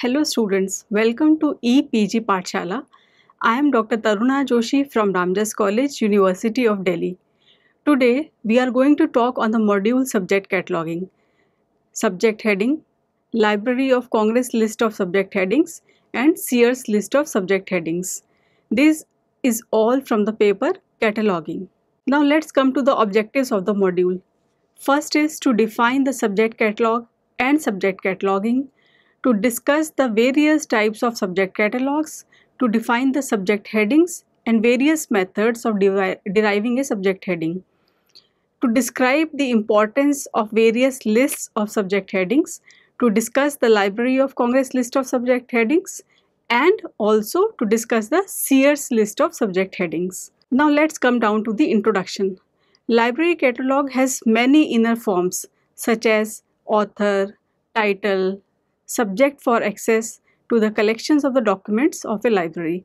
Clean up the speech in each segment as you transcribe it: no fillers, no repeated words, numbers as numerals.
Hello students, welcome to EPG Pathshala. I am Dr. Taruna Joshi from Ramjas College, University of Delhi. Today we are going to talk on the module Subject Cataloging, Subject Heading, Library of Congress list of subject headings and Sear's list of subject headings. This is all from the paper Cataloguing. Now let's come to the objectives of the module. First is to define the subject catalog and subject cataloging, to discuss the various types of subject catalogs, to define the subject headings and various methods of deriving a subject heading, to describe the importance of various lists of subject headings, to discuss the Library of Congress list of subject headings, and also to discuss the Sear's list of subject headings. Now let's come down to the introduction. Library catalog has many inner forms such as author, title, subject for access to the collections of the documents of a library.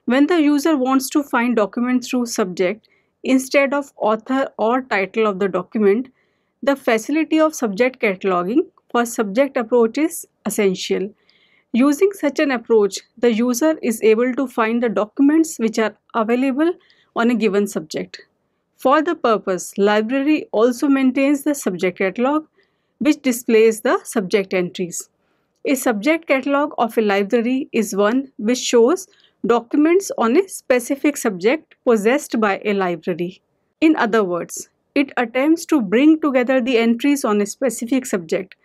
When the user wants to find documents through subject instead of author or title of the document, the facility of subject cataloging for subject approach is essential. Using such an approach, the user is able to find the documents which are available on a given subject. For the purpose, library also maintains the subject catalog, which displays the subject entries. A subject catalog of a library is one which shows documents on a specific subject possessed by a library. In other words, it attempts to bring together the entries on a specific subject.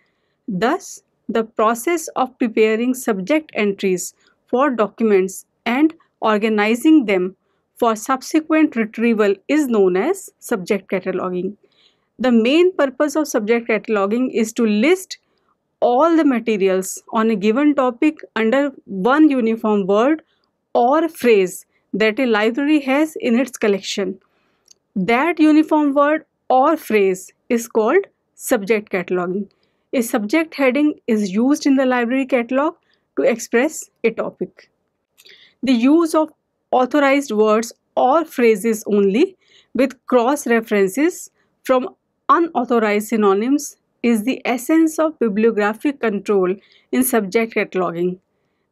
Thus, the process of preparing subject entries for documents and organizing them for subsequent retrieval is known as subject cataloging. The main purpose of subject cataloging is to list all the materials on a given topic under one uniform word or phrase that a library has in its collection. That uniform word or phrase is called subject cataloging. A subject heading is used in the library catalog to express a topic. The use of authorized words or phrases only with cross references from unauthorized synonyms is the essence of bibliographic control in subject cataloging.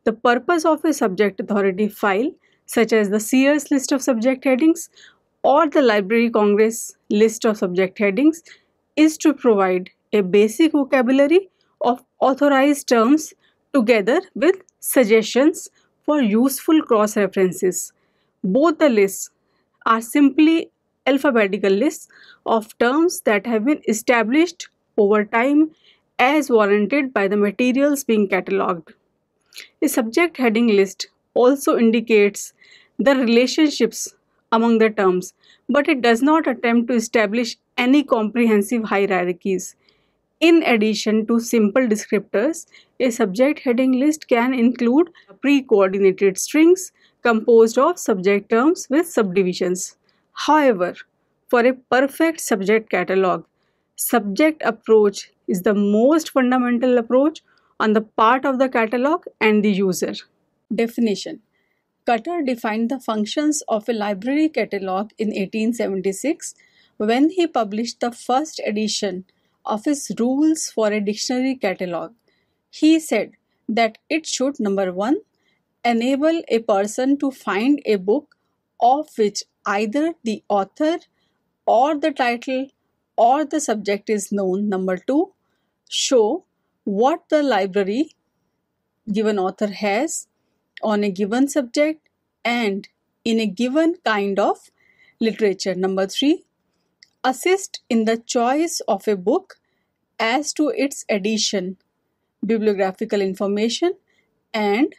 The purpose of a subject authority file, such as the Sear's list of subject headings or the Library Congress list of subject headings, is to provide a basic vocabulary of authorized terms together with suggestions for useful cross-references. Both the lists are simply alphabetical lists of terms that have been established over time as warranted by the materials being catalogued. A subject heading list also indicates the relationships among the terms, but it does not attempt to establish any comprehensive hierarchies. In addition to simple descriptors, a subject heading list can include pre-coordinated strings composed of subject terms with subdivisions. However, for a perfect subject catalog, subject approach is the most fundamental approach on the part of the catalog and the user. Definition. Cutter defined the functions of a library catalog in 1876 when he published the first edition of his rules for a dictionary catalog. He said that it should, number 1, enable a person to find a book of which either the author or the title or the subject is known. Number 2, show what the library given author has on a given subject and in a given kind of literature. Number 3, assist in the choice of a book as to its edition, bibliographical information, and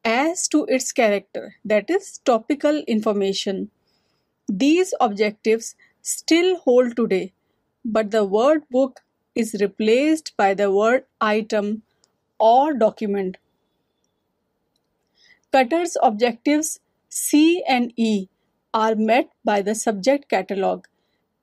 as to its character, that is topical information. These objectives still hold today, but the word book is replaced by the word item or document. Cutter's objectives C and E are met by the subject catalog.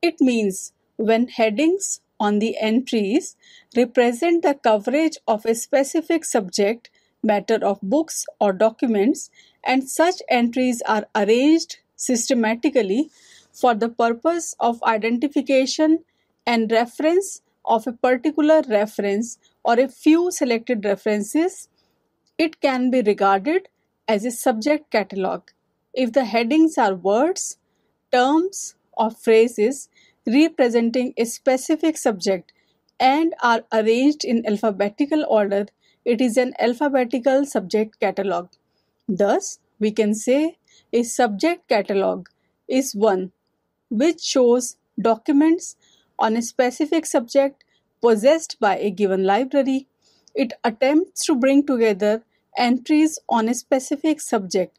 It means when headings on the entries represent the coverage of a specific subject matter of books or documents, and such entries are arranged systematically for the purpose of identification and reference of a particular reference or a few selected references, It can be regarded as a subject catalog if the headings are words, terms, or phrases representing a specific subject and are arranged in alphabetical order. It is an alphabetical subject catalog. Thus, we can say a subject catalog is one which shows documents on a specific subject possessed by a given library. It attempts to bring together entries on a specific subject.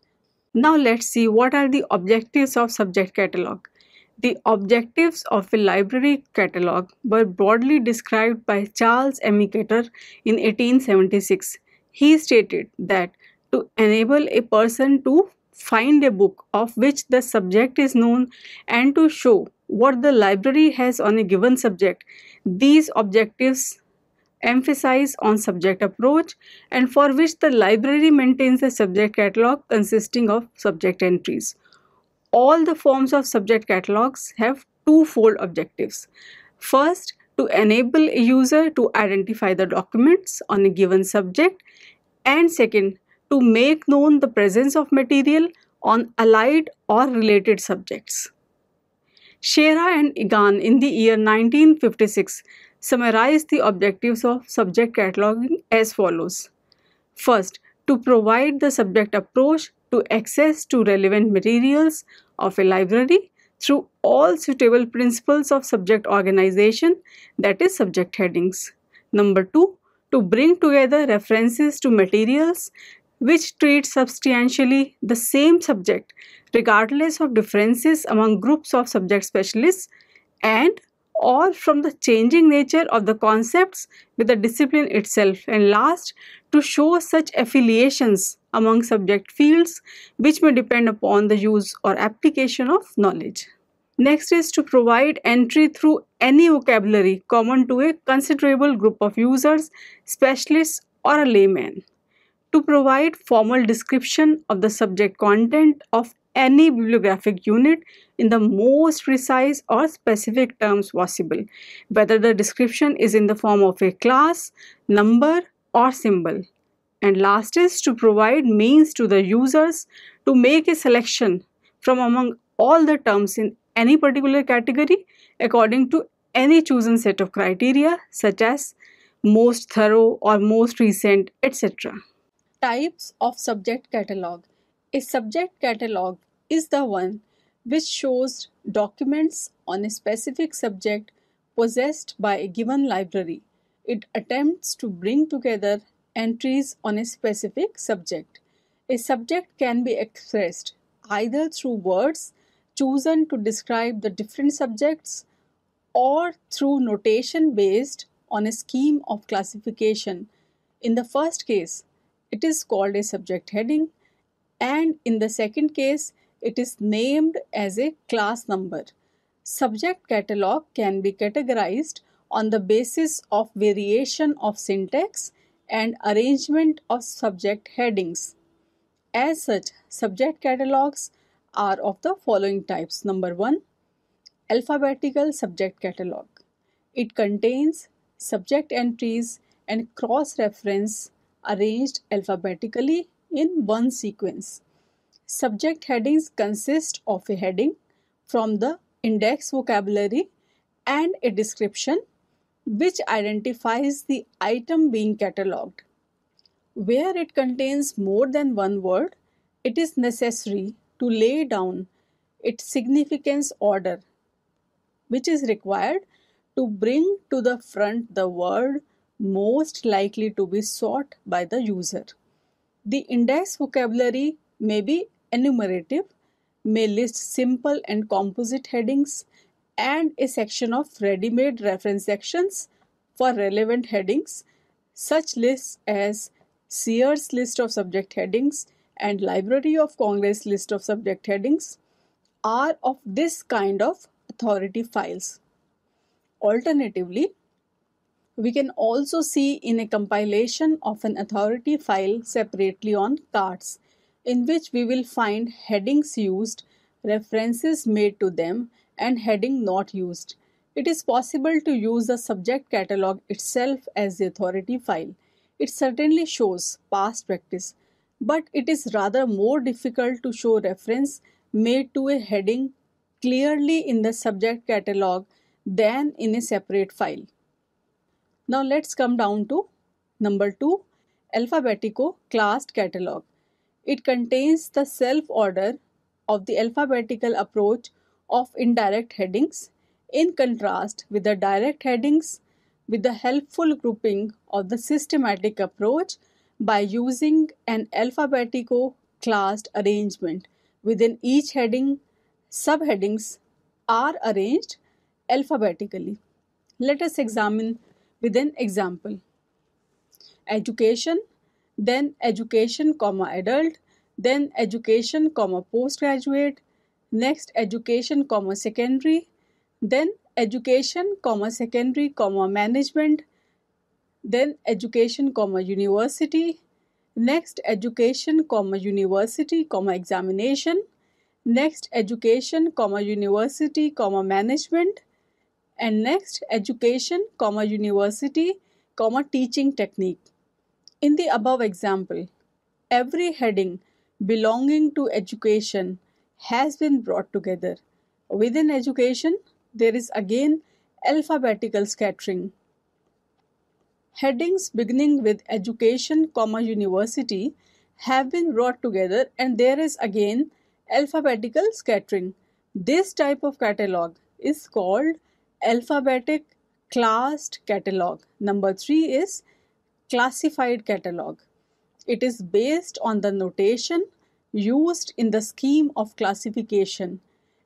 Now let's see what are the objectives of subject catalog. The objectives of a library catalog were broadly described by Charles Amicator in 1876. He stated that to enable a person to find a book of which the subject is known and to show what the library has on a given subject, these objectives emphasize on subject approach and for which the library maintains a subject catalog consisting of subject entries. All the forms of subject catalogs have twofold objectives. First, to enable a user to identify the documents on a given subject, and second, to make known the presence of material on allied or related subjects. Shera and Egan in the year 1956 summarized the objectives of subject cataloging as follows. First, to provide the subject approach to access to relevant materials of a library through all suitable principles of subject organization, that is subject headings. Number 2, to bring together references to materials which treat substantially the same subject regardless of differences among groups of subject specialists and or from the changing nature of the concepts with the discipline itself, and last, to show such affiliations among subject fields which may depend upon the use or application of knowledge. Next is to provide entry through any vocabulary common to a considerable group of users, specialists, or a layman. To provide formal description of the subject content of any bibliographic unit in the most precise or specific terms possible, whether the description is in the form of a class, number, or symbol. And last is to provide means to the users to make a selection from among all the terms in any particular category according to any chosen set of criteria such as most thorough or most recent, etc. Types of subject catalog. A subject catalog is the one which shows documents on a specific subject possessed by a given library. It attempts to bring together entries on a specific subject. A subject can be expressed either through words chosen to describe the different subjects or through notation based on a scheme of classification. In the first case, it is called a subject heading, and in the second case, it is named as a class number. Subject catalog can be categorized on the basis of variation of syntax and arrangement of subject headings. As such, subject catalogs are of the following types. Number 1, alphabetical subject catalog. It contains subject entries and cross-reference arranged alphabetically in one sequence. Subject headings consist of a heading from the index vocabulary and a description which identifies the item being catalogued. Where it contains more than one word, it is necessary to lay down its significance order, which is required to bring to the front the word most likely to be sought by the user. The index vocabulary may be enumerative, may list simple and composite headings, and a section of ready-made reference sections for relevant headings. Such lists as Sear's list of subject headings and Library of Congress list of subject headings are of this kind of authority files. Alternatively, we can also see in a compilation of an authority file separately on cards, in which we will find headings used, references made to them, and heading not used. It is possible to use the subject catalog itself as the authority file. It certainly shows past practice, but it is rather more difficult to show reference made to a heading clearly in the subject catalog than in a separate file. Now let's come down to number 2, Alphabetical classed catalog. It contains the self-order of the alphabetical approach of indirect headings in contrast with the direct headings with the helpful grouping of the systematic approach by using an alphabetical classed arrangement. Within each heading, subheadings are arranged alphabetically. Let us examine with an example. Education, then education, adult, then education, postgraduate, next education, secondary, then education, secondary, management, then education, university, next education, university, examination, next education, university, management, and next education, university, teaching technique. In the above example, every heading belonging to education has been brought together. Within education, there is again alphabetical scattering. Headings beginning with education, university have been brought together and there is again alphabetical scattering. This type of catalog is called alphabetic classed catalog. Number 3 is classified catalog. It is based on the notation used in the scheme of classification.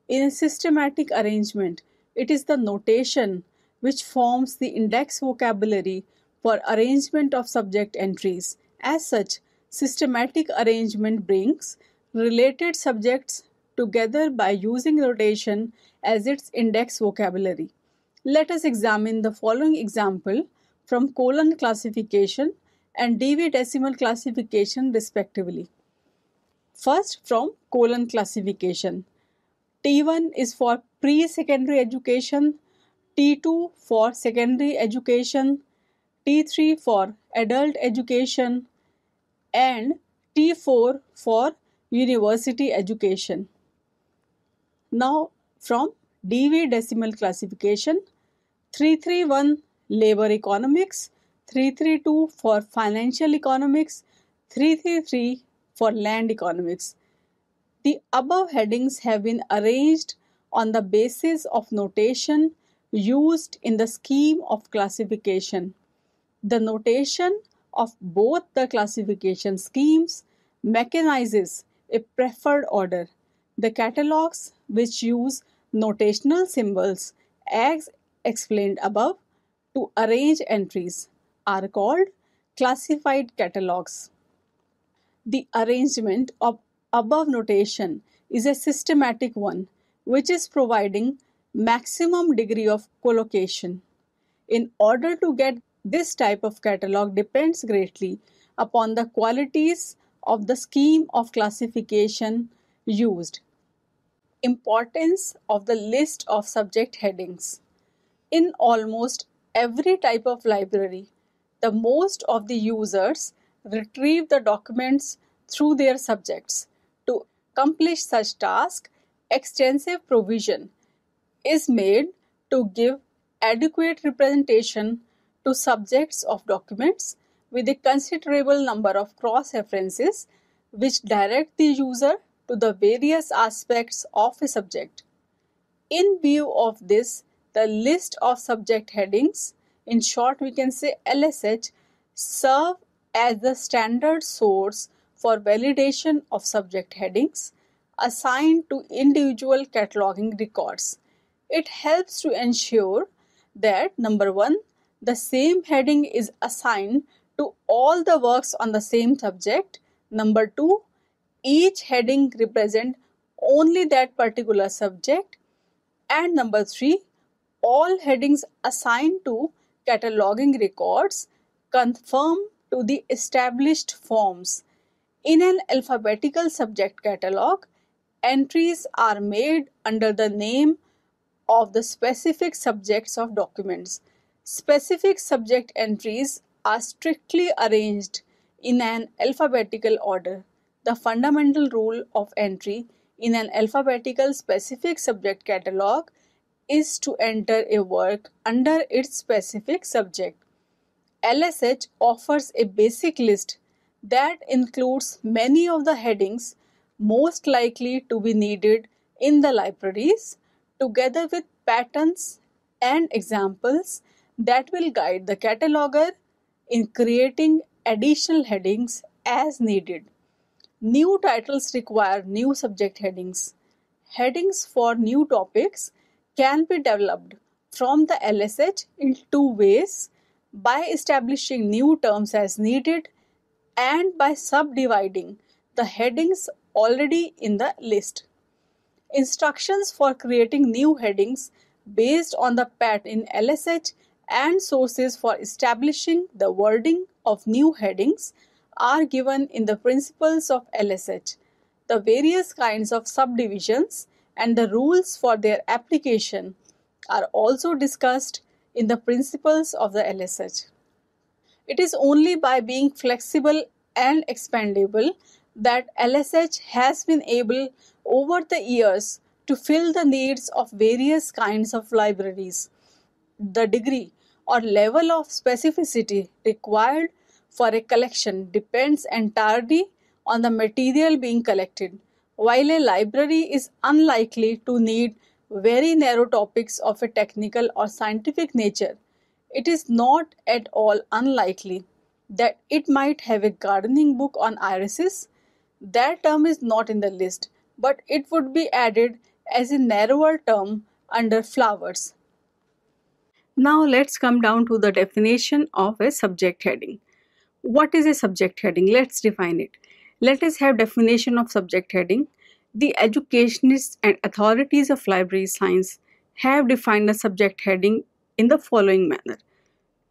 In a systematic arrangement, it is the notation which forms the index vocabulary for arrangement of subject entries. As such, systematic arrangement brings related subjects together by using notation as its index vocabulary. Let us examine the following example from colon classification and Dewey Decimal classification respectively. First, from colon classification. T1 is for pre-secondary education, T2 for secondary education, T3 for adult education, and T4 for university education. Now, from Dewey Decimal classification, 331 labor economics, 332 for financial economics, 333 for land economics. The above headings have been arranged on the basis of notation used in the scheme of classification. The notation of both the classification schemes mechanizes a preferred order. The catalogs which use notational symbols as explained above to arrange entries are called classified catalogs. The arrangement of above notation is a systematic one which is providing maximum degree of collocation. In order to get this type of catalog depends greatly upon the qualities of the scheme of classification used. Importance of the list of subject headings. In almost every type of library, the most of the users retrieve the documents through their subjects. To accomplish such task, extensive provision is made to give adequate representation to subjects of documents with a considerable number of cross-references which direct the user to the various aspects of a subject. In view of this, the list of subject headings, in short we can say LSH, serve as the standard source for validation of subject headings assigned to individual cataloging records. It helps to ensure that number 1, the same heading is assigned to all the works on the same subject. Number 2, each heading represents only that particular subject. And number 3, all headings assigned to cataloging records conform to the established forms. In an alphabetical subject catalog, entries are made under the name of the specific subjects of documents. Specific subject entries are strictly arranged in an alphabetical order. The fundamental rule of entry in an alphabetical specific subject catalog is to enter a work under its specific subject. LSH offers a basic list that includes many of the headings most likely to be needed in the libraries, together with patterns and examples that will guide the cataloger in creating additional headings as needed. New titles require new subject headings. Headings for new topics can be developed from the LSH in two ways: by establishing new terms as needed and by subdividing the headings already in the list. Instructions for creating new headings based on the pattern in LSH and sources for establishing the wording of new headings are given in the Principles of LSH. The various kinds of subdivisions and the rules for their application are also discussed in the Principles of the LSH. It is only by being flexible and expandable that LSH has been able over the years to fill the needs of various kinds of libraries. The degree or level of specificity required for a collection depends entirely on the material being collected. While a library is unlikely to need very narrow topics of a technical or scientific nature, it is not at all unlikely that it might have a gardening book on irises. That term is not in the list, but it would be added as a narrower term under flowers. Now let's come down to the definition of a subject heading. What is a subject heading? Let's define it. Let us have definition of subject heading. The educationists and authorities of library science have defined a subject heading in the following manner.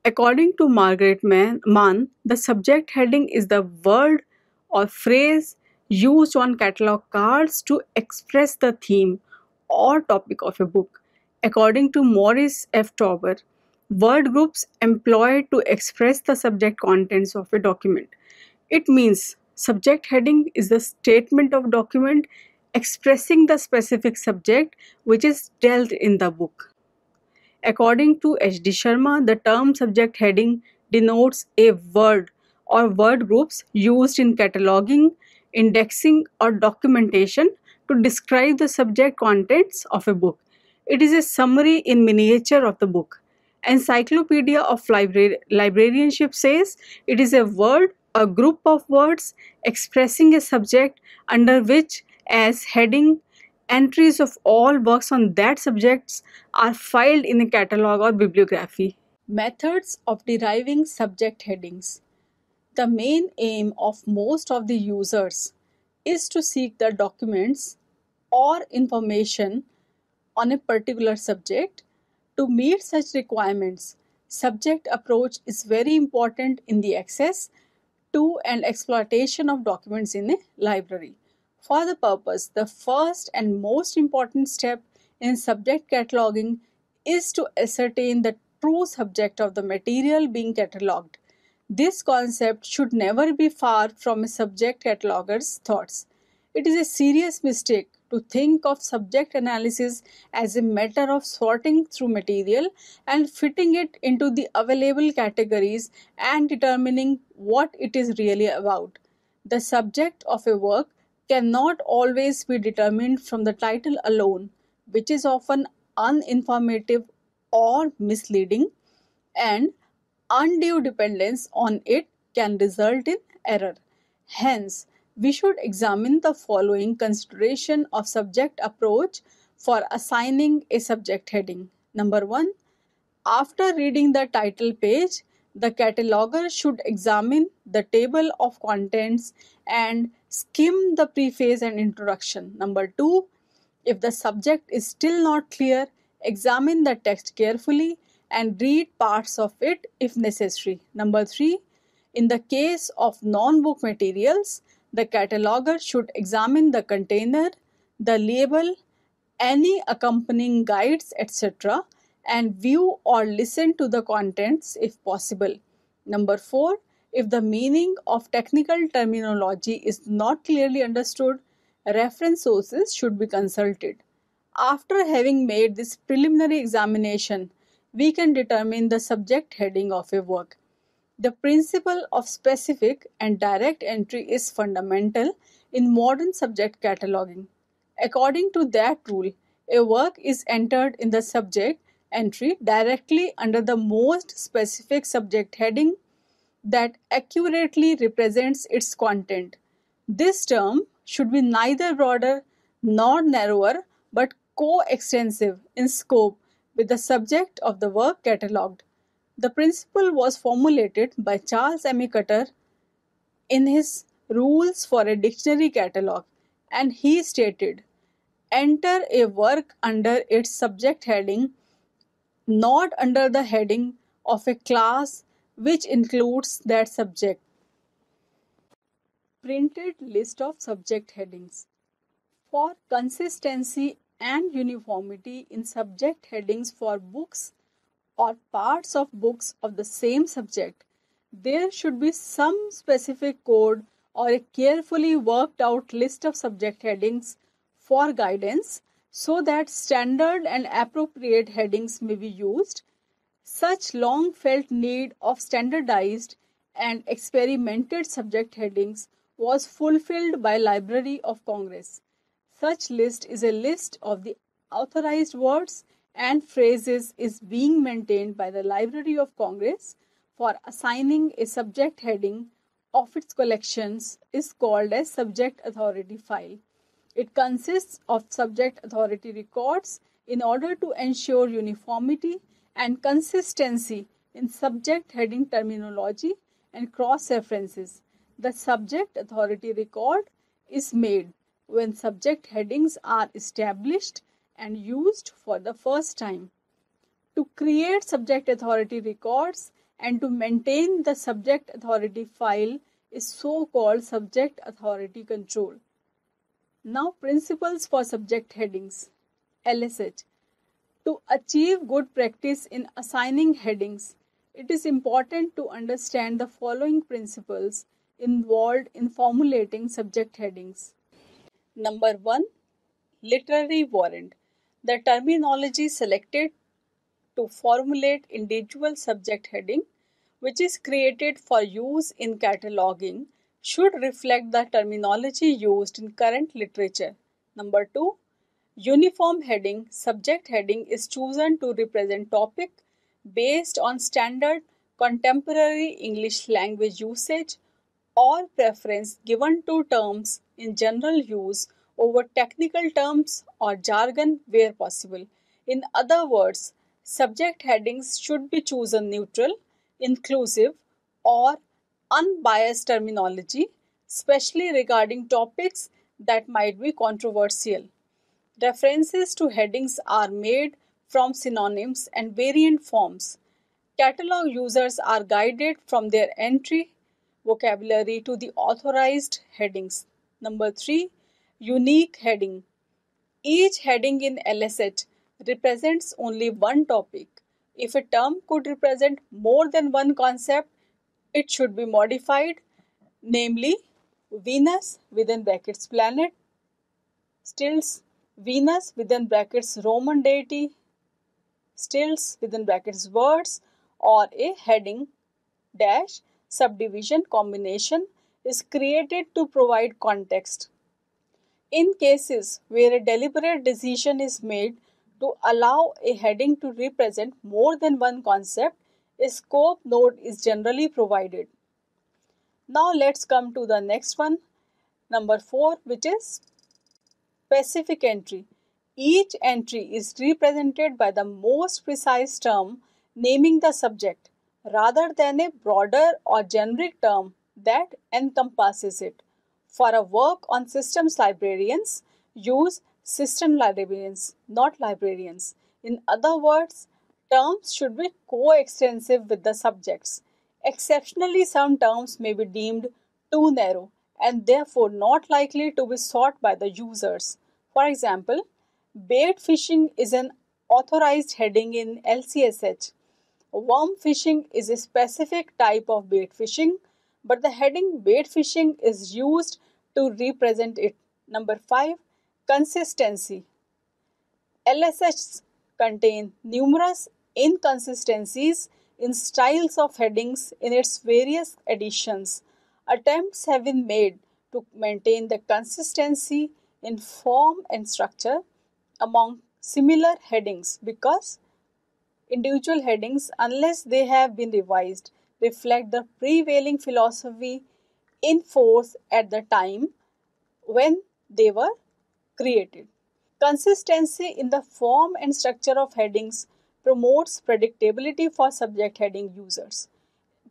According to Margaret Mann, the subject heading is the word or phrase used on catalog cards to express the theme or topic of a book. According to Maurice F. Tauber, word groups employed to express the subject contents of a document. It means subject heading is the statement of document expressing the specific subject which is dealt in the book. According to H.D. Sharma, the term subject heading denotes a word or word groups used in cataloging, indexing, or documentation to describe the subject contents of a book. It is a summary in miniature of the book. Encyclopedia of Librarianship says it is a word, a group of words expressing a subject under which, as heading, entries of all works on that subjects are filed in a catalog or bibliography. Methods of deriving subject headings. The main aim of most of the users is to seek the documents or information on a particular subject. To meet such requirements, subject approach is very important in the access to and exploitation of documents in a library. For the purpose, the first and most important step in subject cataloging is to ascertain the true subject of the material being catalogued. This concept should never be far from a subject cataloger's thoughts. It is a serious mistake to think of subject analysis as a matter of sorting through material and fitting it into the available categories and determining what it is really about. The subject of a work cannot always be determined from the title alone, which is often uninformative or misleading, and undue dependence on it can result in error. Hence, we should examine the following consideration of subject approach for assigning a subject heading. Number 1. After reading the title page, the cataloger should examine the table of contents and skim the preface and introduction. Number 2. If the subject is still not clear, examine the text carefully and read parts of it if necessary. Number 3. In the case of non-book materials, the cataloger should examine the container, the label, any accompanying guides, etc., and view or listen to the contents if possible. Number 4, if the meaning of technical terminology is not clearly understood, reference sources should be consulted. After having made this preliminary examination, we can determine the subject heading of a work. The principle of specific and direct entry is fundamental in modern subject cataloging. According to that rule, a work is entered in the subject entry directly under the most specific subject heading that accurately represents its content. This term should be neither broader nor narrower but co-extensive in scope with the subject of the work catalogued. The principle was formulated by Charles M. Cutter in his Rules for a Dictionary Catalog, and he stated, enter a work under its subject heading, not under the heading of a class which includes that subject. Printed list of subject headings. For consistency and uniformity in subject headings for books or parts of books of the same subject, there should be some specific code or a carefully worked out list of subject headings for guidance so that standard and appropriate headings may be used. Such long felt need of standardized and experimented subject headings was fulfilled by Library of Congress. Such list is a list of the authorized words and phrases is being maintained by the Library of Congress for assigning a subject heading of its collections is called as subject authority file. It consists of subject authority records in order to ensure uniformity and consistency in subject heading terminology and cross-references. The subject authority record is made when subject headings are established and used for the first time. To create subject authority records and to maintain the subject authority file is so-called subject authority control. Now, principles for subject headings. LSH. To achieve good practice in assigning headings, it is important to understand the following principles involved in formulating subject headings. Number 1. Literary warrant. The terminology selected to formulate individual subject heading, which is created for use in cataloging, should reflect the terminology used in current literature. Number 2. Uniform heading. Subject heading is chosen to represent topic based on standard contemporary English language usage or preference given to terms in general use over technical terms or jargon where possible. In other words, subject headings should be chosen neutral, inclusive, or unbiased terminology, especially regarding topics that might be controversial. References to headings are made from synonyms and variant forms. Catalog users are guided from their entry vocabulary to the authorized headings. Number 3. Unique heading. Each heading in LSH represents only one topic. If a term could represent more than one concept, it should be modified, namely Venus within brackets planet, stills Venus within brackets Roman deity, stills within brackets words, or a heading dash subdivision combination is created to provide context. In cases where a deliberate decision is made to allow a heading to represent more than one concept, a scope note is generally provided. Now let's come to the next one, number 4, which is specific entry. Each entry is represented by the most precise term naming the subject, rather than a broader or generic term that encompasses it. For a work on systems, librarians use system librarians, not librarians. In other words, terms should be coextensive with the subjects. Exceptionally, some terms may be deemed too narrow and therefore not likely to be sought by the users. For example, bait fishing is an authorized heading in LCSH, Worm fishing is a specific type of bait fishing, but the heading bait fishing is used to represent it. Number 5. Consistency. LSHs contain numerous inconsistencies in styles of headings in its various editions. Attempts have been made to maintain the consistency in form and structure among similar headings because individual headings, unless they have been revised, reflect the prevailing philosophy in force at the time when they were created. Consistency in the form and structure of headings promotes predictability for subject heading users.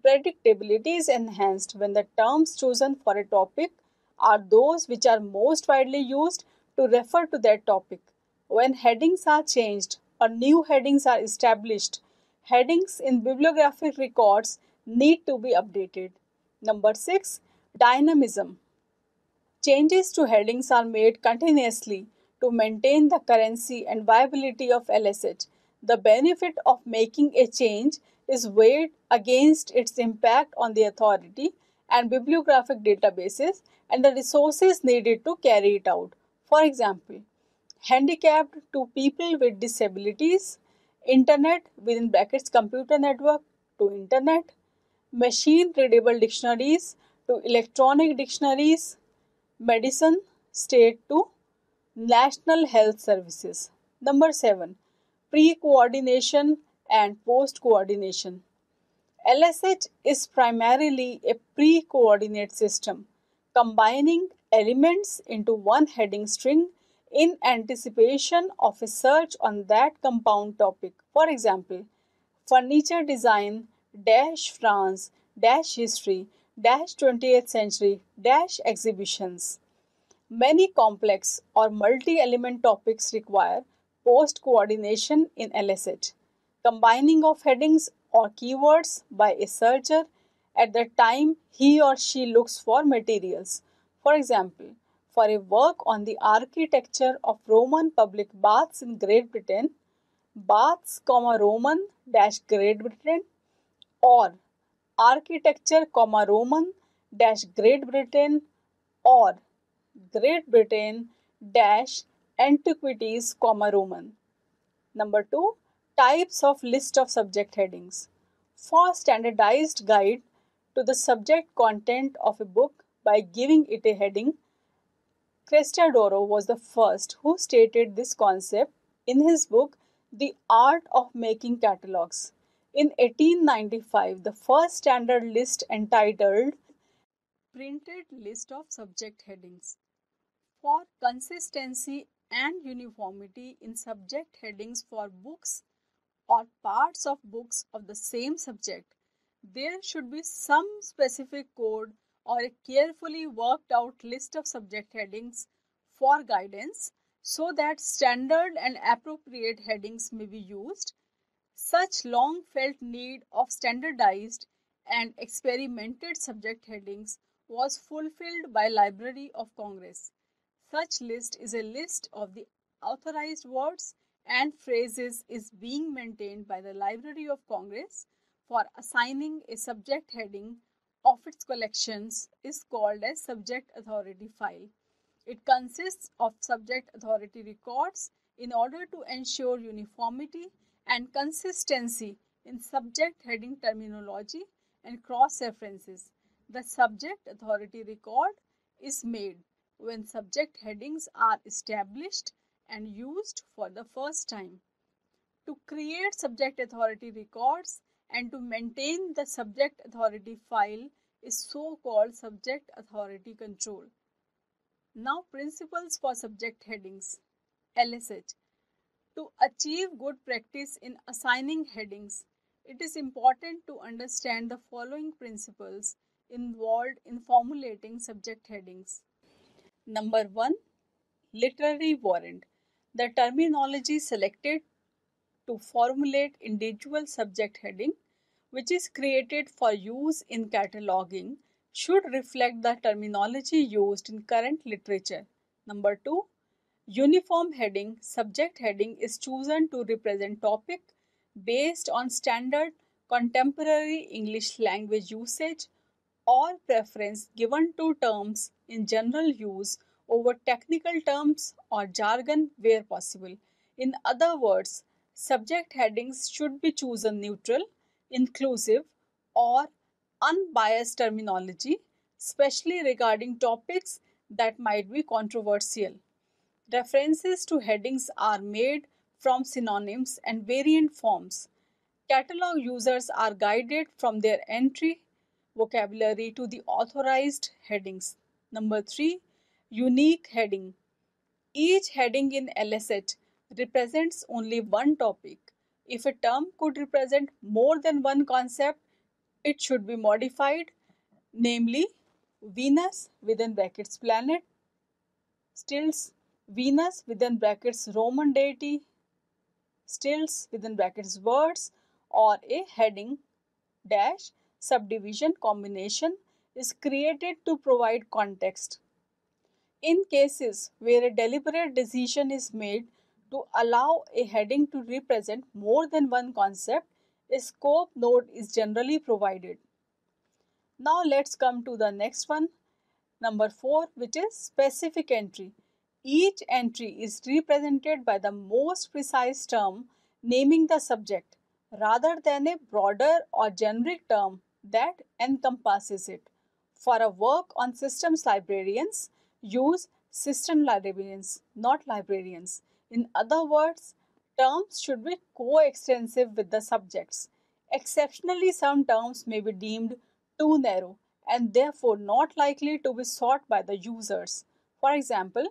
Predictability is enhanced when the terms chosen for a topic are those which are most widely used to refer to that topic. When headings are changed or new headings are established, headings in bibliographic records need to be updated. Number 6. Dynamism. Changes to headings are made continuously to maintain the currency and viability of LSH. The benefit of making a change is weighed against its impact on the authority and bibliographic databases and the resources needed to carry it out. For example, handicapped to people with disabilities, internet within brackets computer network to internet, machine readable dictionaries to electronic dictionaries, medicine state to national health services. Number 7. Pre-coordination and post-coordination. LSH is primarily a pre-coordinate system, combining elements into one heading string in anticipation of a search on that compound topic. For example, furniture design dash France dash history dash 20th century dash exhibitions. Many complex or multi-element topics require post-coordination in LSH. Combining of headings or keywords by a searcher at the time he or she looks for materials. For example, for a work on the architecture of Roman public baths in Great Britain, baths, Roman dash Great Britain, or architecture, Roman dash Great Britain, or Great Britain dash antiquities, Roman. Number 2. Types of list of subject headings. For standardized guide to the subject content of a book by giving it a heading, Crestadoro was the first who stated this concept in his book The Art of Making Catalogues. In 1895, the first standard list entitled Printed List of Subject Headings. For consistency and uniformity in subject headings for books or parts of books of the same subject, there should be some specific code or a carefully worked out list of subject headings for guidance so that standard and appropriate headings may be used. Such long felt need of standardized and experimented subject headings was fulfilled by Library of Congress. Such list is a list of the authorized words and phrases is being maintained by the Library of Congress for assigning a subject heading of its collections is called as subject authority file. It consists of subject authority records in order to ensure uniformity and consistency in subject heading terminology and cross references. The subject authority record is made when subject headings are established and used for the first time. To create subject authority records and to maintain the subject authority file is so-called subject authority control. Now, principles for subject headings. LSH. To achieve good practice in assigning headings, it is important to understand the following principles involved in formulating subject headings. Number 1. Literary warrant. The terminology selected to formulate individual subject heading, which is created for use in cataloging, should reflect the terminology used in current literature. Number 2. Uniform heading. Subject heading is chosen to represent topic based on standard contemporary English language usage, or preference given to terms in general use over technical terms or jargon where possible. In other words, subject headings should be chosen neutral, inclusive, or unbiased terminology, especially regarding topics that might be controversial. References to headings are made from synonyms and variant forms. Catalog users are guided from their entry vocabulary to the authorized headings. Number 3. Unique heading. Each heading in LSH represents only one topic. If a term could represent more than one concept, it should be modified, namely Venus within brackets planet, stills Venus within brackets Roman deity, stills within brackets words, or a heading dash subdivision combination is created to provide context. In cases where a deliberate decision is made to allow a heading to represent more than one concept, a scope note is generally provided. Now let's come to the next one. Number 4, which is specific entry. Each entry is represented by the most precise term naming the subject rather than a broader or generic term that encompasses it. For a work on systems, librarians use system librarians, not librarians. In other words, terms should be coextensive with the subjects. Exceptionally, some terms may be deemed too narrow and therefore not likely to be sought by the users. For example,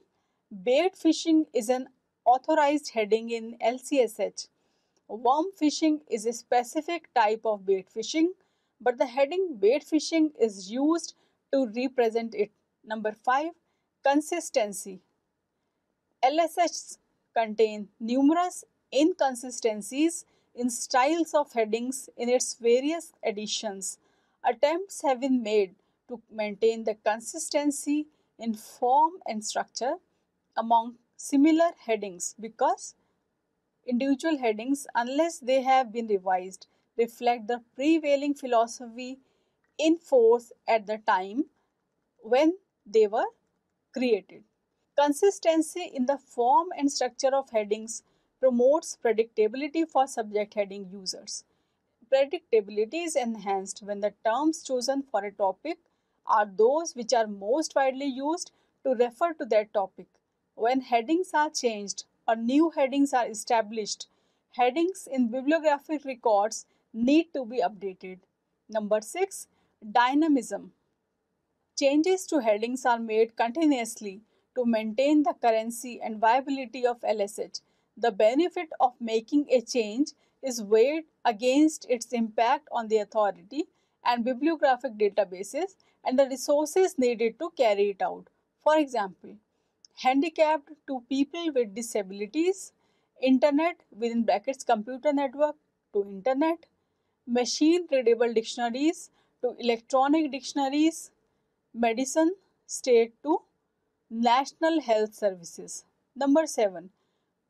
bait fishing is an authorized heading in LCSH. Worm fishing is a specific type of bait fishing, but the heading bait fishing is used to represent it. Number 5. Consistency. LSHs contain numerous inconsistencies in styles of headings in its various editions. Attempts have been made to maintain the consistency in form and structure among similar headings because individual headings, unless they have been revised, reflect the prevailing philosophy in force at the time when they were created. Consistency in the form and structure of headings promotes predictability for subject heading users. Predictability is enhanced when the terms chosen for a topic are those which are most widely used to refer to that topic. When headings are changed or new headings are established, headings in bibliographic records need to be updated. Number 6. Dynamism. Changes to headings are made continuously to maintain the currency and viability of LSH. The benefit of making a change is weighed against its impact on the authority and bibliographic databases and the resources needed to carry it out. For example, handicapped to people with disabilities, internet within brackets computer network to internet, machine readable dictionaries to electronic dictionaries, medicine state to national health services. Number 7.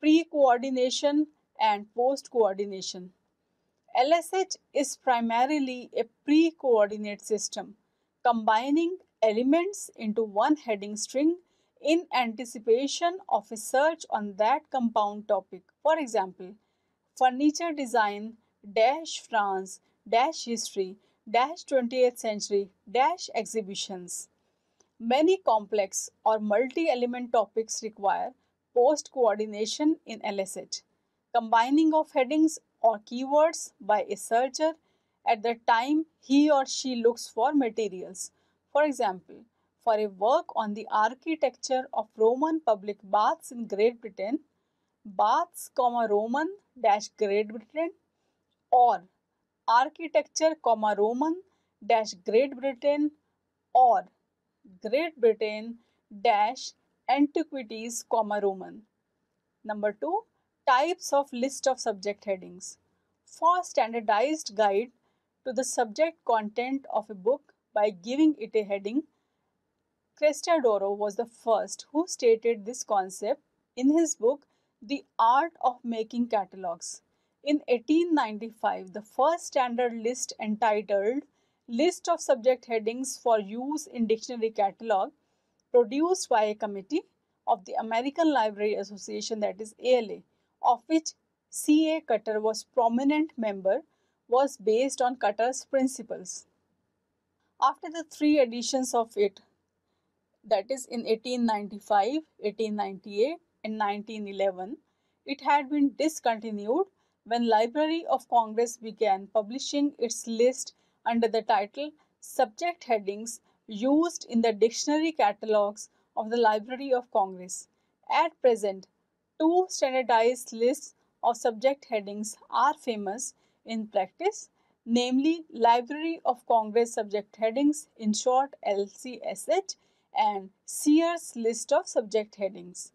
Pre-coordination and post-coordination. LSH is primarily a pre-coordinate system, combining elements into one heading string in anticipation of a search on that compound topic. For example, furniture design dash France dash history dash 20th century dash exhibitions. Many complex or multi-element topics require post-coordination in LSH. Combining of headings or keywords by a searcher at the time he or she looks for materials. For example, for a work on the architecture of Roman public baths in Great Britain, baths, Roman dash Great Britain, or architecture, Roman dash Great Britain, or Great Britain dash antiquities, Roman. Number 2. Types of list of subject headings. For standardized guide to the subject content of a book by giving it a heading, Crestadoro was the first who stated this concept in his book The Art of Making Catalogs. In 1895, the first standard list entitled List of Subject Headings for Use in Dictionary Catalog, produced by a committee of the American Library Association, that is ALA, of which C.A. Cutter was prominent member, was based on Cutter's principles. After the three editions of it, that is in 1895, 1898 and 1911, it had been discontinued when Library of Congress began publishing its list under the title Subject Headings used in the dictionary catalogs of the Library of Congress. At present, two standardized lists of subject headings are famous in practice, namely Library of Congress Subject Headings, in short LCSH, and Sear's list of subject headings.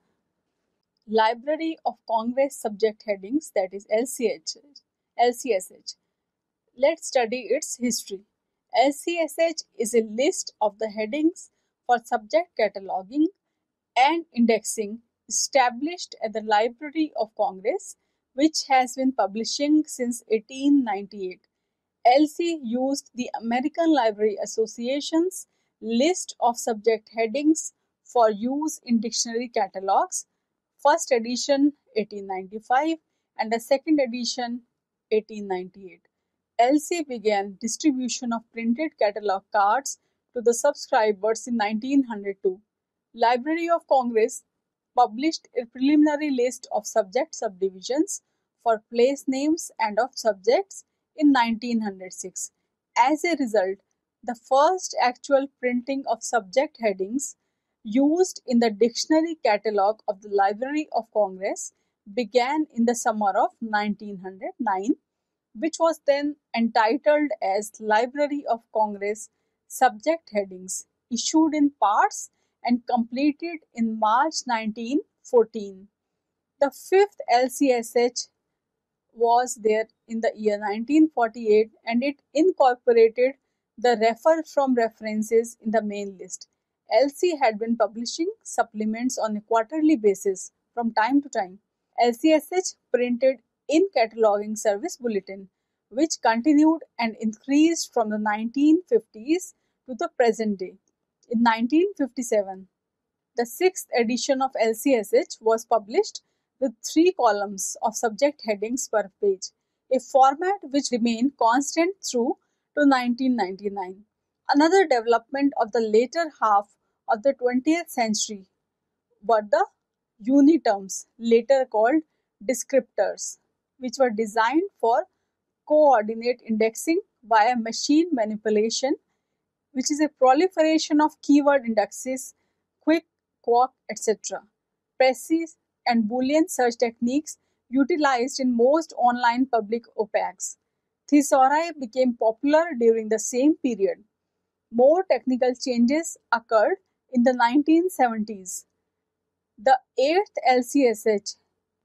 Library of Congress subject headings, that is LCSH. Let's study its history. LCSH is a list of the headings for subject cataloging and indexing established at the Library of Congress, which has been publishing since 1898. LC used the American Library Association's list of subject headings for use in dictionary catalogs, first edition 1895 and the second edition 1898. LC began distribution of printed catalog cards to the subscribers in 1902. Library of Congress published a preliminary list of subject subdivisions for place names and of subjects in 1906. As a result, the first actual printing of subject headings used in the dictionary catalog of the Library of Congress began in the summer of 1909, which was then entitled as Library of Congress Subject Headings, issued in parts and completed in March 1914. The fifth LCSH was there in the year 1948 and it incorporated the refer from references in the main list. LC had been publishing supplements on a quarterly basis from time to time. LCSH printed in Cataloging Service Bulletin, which continued and increased from the 1950s to the present day. In 1957, the sixth edition of LCSH was published with 3 columns of subject headings per page, a format which remained constant through to 1999. Another development of the later half of the 20th century were the uniterms, later called descriptors, which were designed for coordinate indexing via machine manipulation, which is a proliferation of keyword indexes, quick, quark, etc. Precise and Boolean search techniques utilized in most online public OPACs. Thesauri became popular during the same period. More technical changes occurred in the 1970s. The 8th LCSH,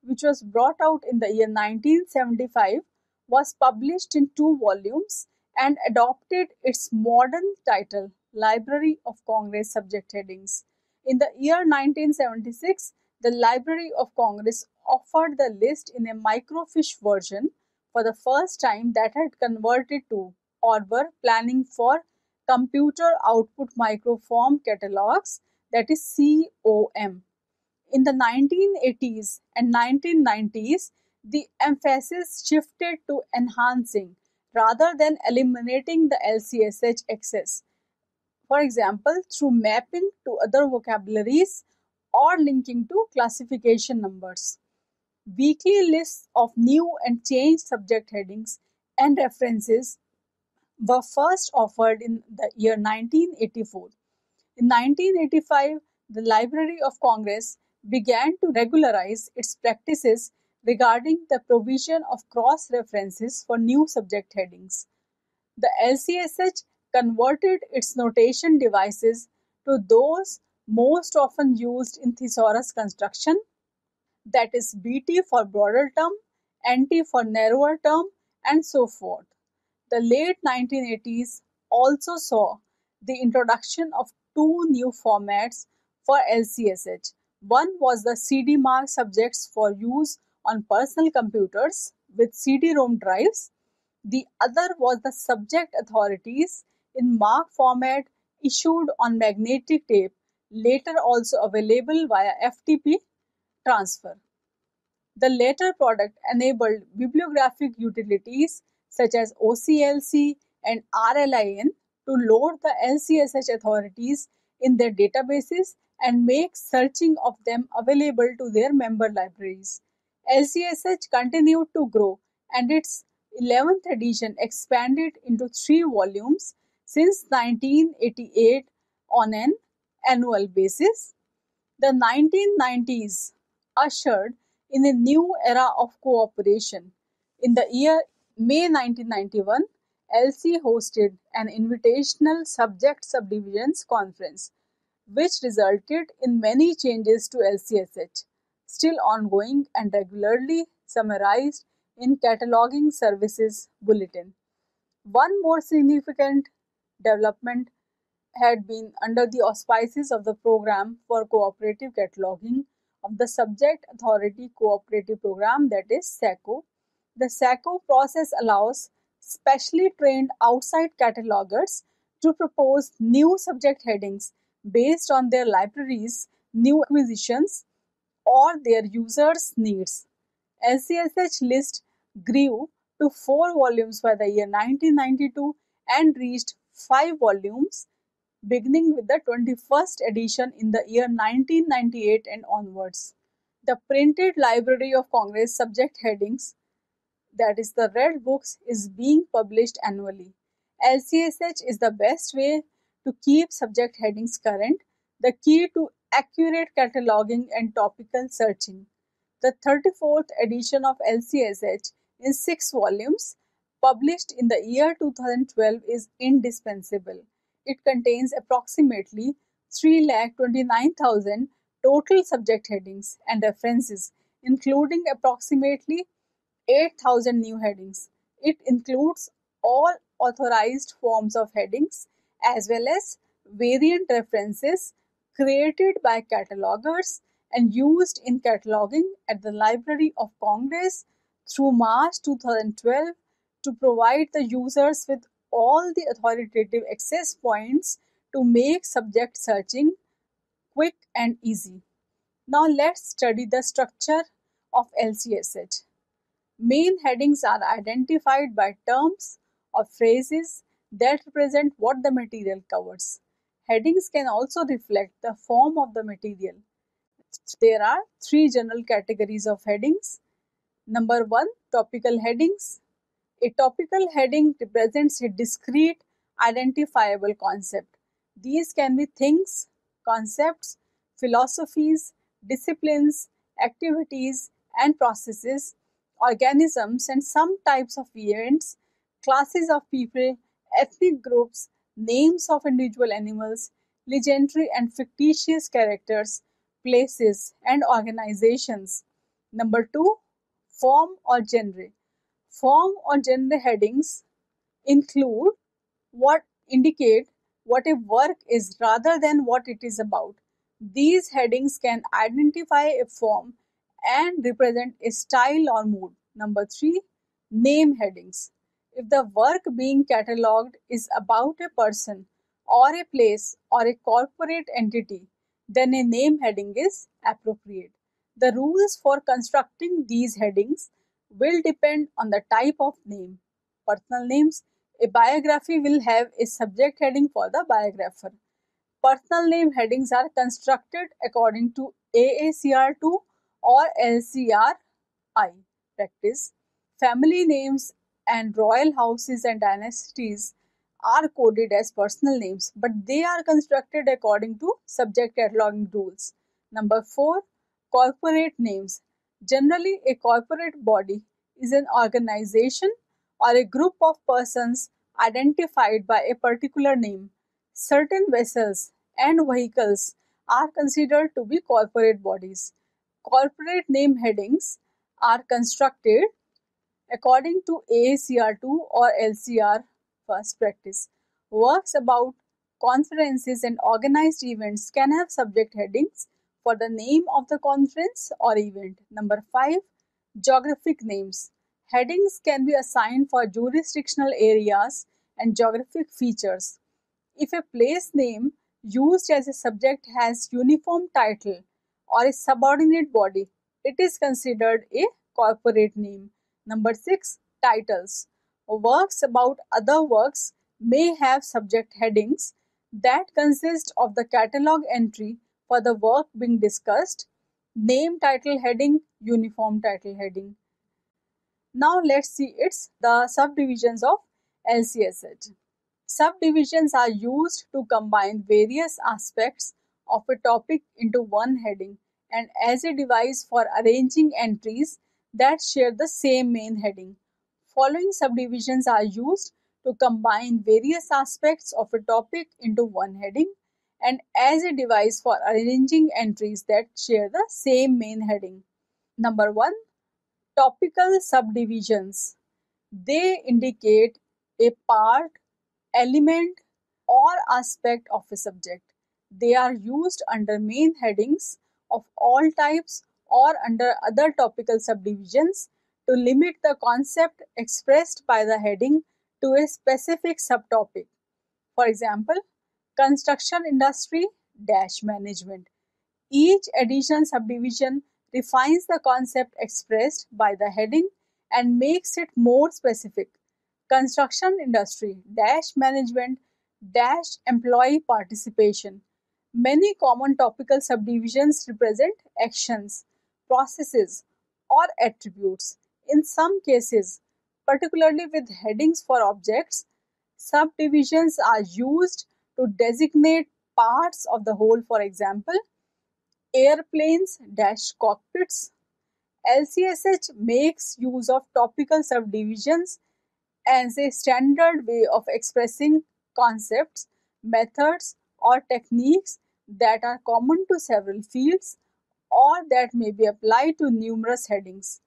which was brought out in the year 1975, was published in 2 volumes and adopted its modern title, Library of Congress Subject Headings. In the year 1976, the Library of Congress offered the list in a microfiche version for the first time that had converted to or were planning for computer output microform catalogs, that is COM. In the 1980s and 1990s, the emphasis shifted to enhancing rather than eliminating the LCSH excess. For example, through mapping to other vocabularies or linking to classification numbers. Weekly lists of new and changed subject headings and references were first offered in the year 1984. In 1985, the Library of Congress began to regularize its practices regarding the provision of cross-references for new subject headings. The LCSH converted its notation devices to those most often used in thesaurus construction, that is BT for broader term, NT for narrower term, and so forth. The late 1980s also saw the introduction of 2 new formats for LCSH. One was the CD mark subjects for use on personal computers, with CD-ROM drives. The other was the subject authorities in MARC format issued on magnetic tape, later also available via FTP transfer. The latter product enabled bibliographic utilities such as OCLC and RLIN to load the LCSH authorities in their databases and make searching of them available to their member libraries. LCSH continued to grow and its 11th edition expanded into 3 volumes since 1988 on an annual basis. The 1990s ushered in a new era of cooperation. In the year May 1991, LC hosted an invitational subject subdivisions conference, which resulted in many changes to LCSH, still ongoing and regularly summarized in Cataloging Services Bulletin. One more significant development had been under the auspices of the Program for Cooperative Cataloging of the Subject Authority Cooperative Program, that is SACO. The SACO process allows specially trained outside catalogers to propose new subject headings based on their libraries' new acquisitions or their users' needs. LCSH list grew to 4 volumes by the year 1992 and reached 5 volumes beginning with the 21st edition in the year 1998 and onwards. The printed Library of Congress subject headings, that is the Red Books, is being published annually. LCSH is the best way to keep subject headings current, the key to accurate cataloging and topical searching. The 34th edition of LCSH in 6 volumes, published in the year 2012, is indispensable. It contains approximately 3,29,000 total subject headings and references, including approximately 8,000 new headings. It includes all authorized forms of headings as well as variant references created by catalogers and used in cataloging at the Library of Congress through March 2012 to provide the users with all the authoritative access points to make subject searching quick and easy. Now let's study the structure of LCSH. Main headings are identified by terms or phrases that represent what the material covers. Headings can also reflect the form of the material. There are 3 general categories of headings. Number 1, topical headings. A topical heading represents a discrete, identifiable concept. These can be things, concepts, philosophies, disciplines, activities and processes, organisms and some types of events, classes of people, ethnic groups, names of individual animals, legendary and fictitious characters, places and organizations. Number 2, form or genre. Form or genre headings include what indicate what a work is rather than what it is about. These headings can identify a form and represent a style or mood. Number 3, name headings. If the work being catalogued is about a person or a place or a corporate entity, then a name heading is appropriate. The rules for constructing these headings will depend on the type of name. Personal names. A biography will have a subject heading for the biographer. Personal name headings are constructed according to AACR2 or LCRI practice. Family names and royal houses and dynasties are coded as personal names, but they are constructed according to subject cataloging rules. Number 4, corporate names. Generally, a corporate body is an organization or a group of persons identified by a particular name. Certain vessels and vehicles are considered to be corporate bodies. Corporate name headings are constructed according to AACR2 or LCR first practice. Works about conferences and organized events can have subject headings for the name of the conference or event. Number 5, geographic names. Headings can be assigned for jurisdictional areas and geographic features. If a place name used as a subject has uniform title or a subordinate body, it is considered a corporate name. Number 6. Titles. Works about other works may have subject headings that consist of the catalog entry for the work being discussed. Name title heading, uniform title heading. Now let's see the subdivisions of LCS. Subdivisions are used to combine various aspects of a topic into one heading and as a device for arranging entries that share the same main heading. Following subdivisions are used to combine various aspects of a topic into one heading and as a device for arranging entries that share the same main heading. Number 1. Topical subdivisions. They indicate a part, element, or aspect of a subject. They are used under main headings of all types or under other topical subdivisions to limit the concept expressed by the heading to a specific subtopic. For example, construction industry dash management. Each additional subdivision refines the concept expressed by the heading and makes it more specific. Construction industry dash management dash employee participation. Many common topical subdivisions represent actions, processes, or attributes. In some cases, particularly with headings for objects, subdivisions are used to designate parts of the whole. For example, airplanes dash cockpits. LCSH makes use of topical subdivisions as a standard way of expressing concepts, methods, or techniques that are common to several fields or that may be applied to numerous headings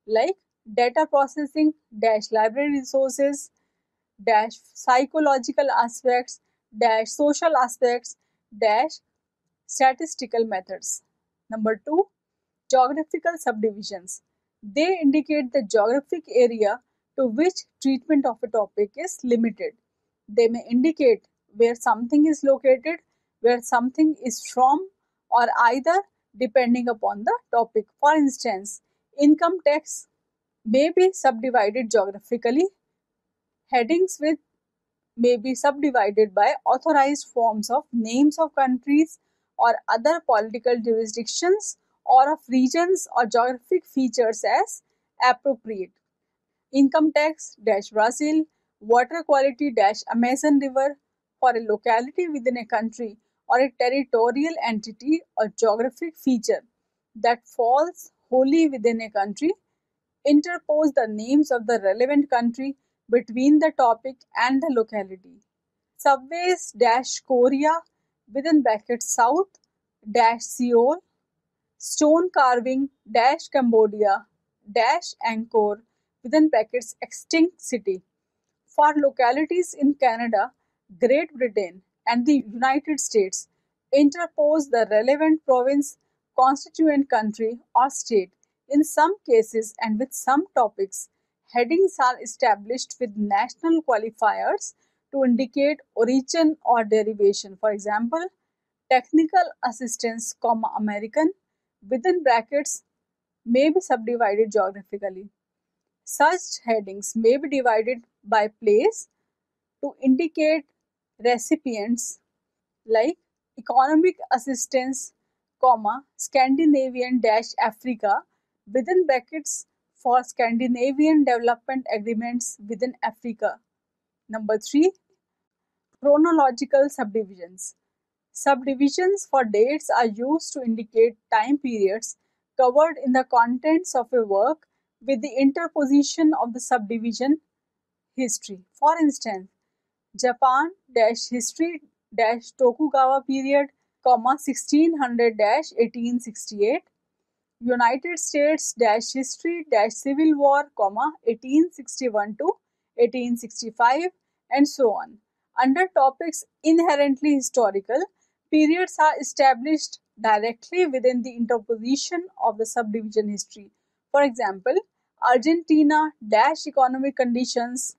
like data processing dash library resources dash psychological aspects dash social aspects dash statistical methods. Number 2. Geographical subdivisions. They indicate the geographic area to which treatment of a topic is limited. They may indicate where something is located, where something is from, or either depending upon the topic. For instance, income tax may be subdivided geographically. Headings with may be subdivided by authorized forms of names of countries or other political jurisdictions or of regions or geographic features as appropriate. Income tax dash Brazil, water quality dash Amazon River for a locality within a country or a territorial entity or geographic feature that falls wholly within a country. Interpose the names of the relevant country between the topic and the locality. Subways dash Korea within brackets South dash Seoul. Stone carving dash Cambodia dash Angkor within brackets extinct city. For localities in Canada, Great Britain, and the United States, interpose the relevant province, constituent country, or state. In some cases and with some topics, headings are established with national qualifiers to indicate origin or derivation. For example, technical assistance, American, within brackets may be subdivided geographically. Such headings may be divided by place to indicate recipients like economic assistance, Scandinavian-Africa within brackets for Scandinavian development agreements within Africa. Number 3. Chronological subdivisions. Subdivisions for dates are used to indicate time periods covered in the contents of a work with the interposition of the subdivision history. For instance, Japan-history-Tokugawa period, 1600-1868, United States-history-Civil War, 1861 to 1865, and so on. Under topics inherently historical, periods are established directly within the interposition of the subdivision history. For example, Argentina dash economic conditions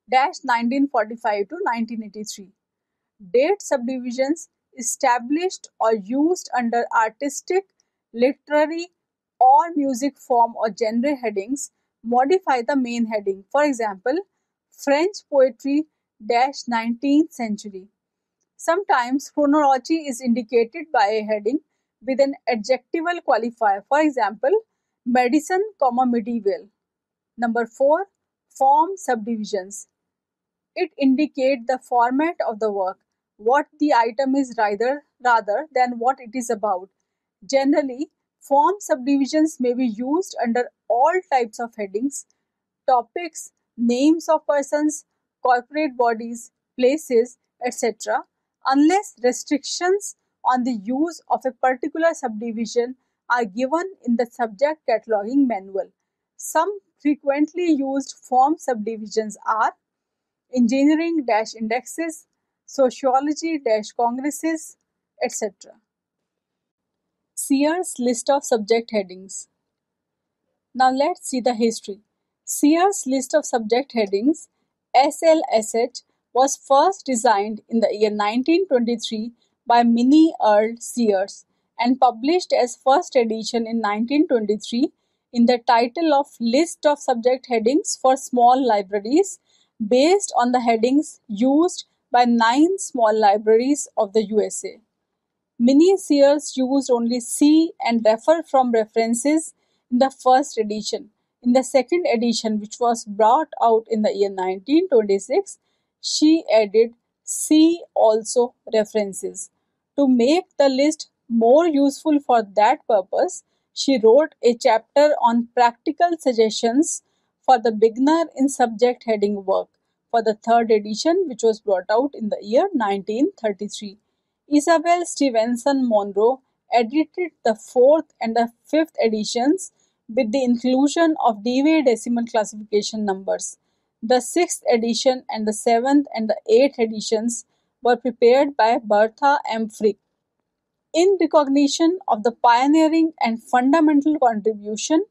dash 1945 to 1983. Date subdivisions established or used under artistic, literary, or music form or genre headings modify the main heading. For example, French poetry dash 19th century. Sometimes chronology is indicated by a heading with an adjectival qualifier. For example, medicine, medieval. Number 4. Form subdivisions. It indicates the format of the work, what the item is rather than what it is about. Generally, form subdivisions may be used under all types of headings, topics, names of persons, corporate bodies, places, etc., unless restrictions on the use of a particular subdivision are given in the subject cataloging manual. Some frequently used form subdivisions are engineering indexes, sociology congresses, etc. Sear's list of subject headings. Now let's see the history. Sear's list of subject headings, SLSH, was first designed in the year 1923 by Minnie Earl Sears and published as first edition in 1923 in the title of List of Subject Headings for Small Libraries, based on the headings used by 9 small libraries of the USA. Many Sears used only see and refer from references in the first edition. In the second edition, which was brought out in the year 1926, she added see also references. To make the list more useful for that purpose, she wrote a chapter on practical suggestions for the beginner in subject heading work for the third edition, which was brought out in the year 1933. Isabel Stevenson Monroe edited the fourth and the fifth editions with the inclusion of Dewey Decimal Classification numbers. The sixth edition and the seventh and the eighth editions were prepared by Bertha M. Frick. In recognition of the pioneering and fundamental contribution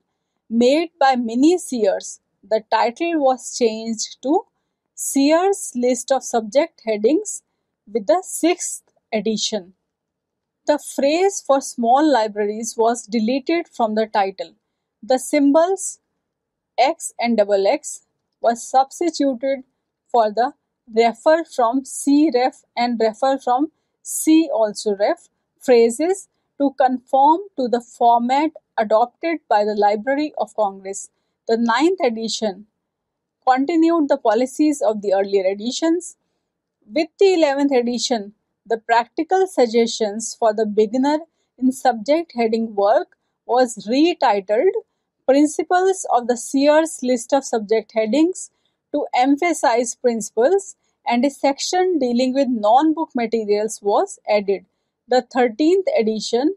made by Minnie Sears, the title was changed to Sears List of Subject Headings with the sixth edition. The phrase for small libraries was deleted from the title. The symbols X and XX was substituted for the refer from C ref and refer from C also ref phrases to conform to the format adopted by the Library of Congress. The ninth edition continued the policies of the earlier editions. With the 11th edition, the practical suggestions for the beginner in subject heading work was retitled Principles of the Sears List of Subject Headings to emphasize principles, and a section dealing with non-book materials was added. The 13th edition,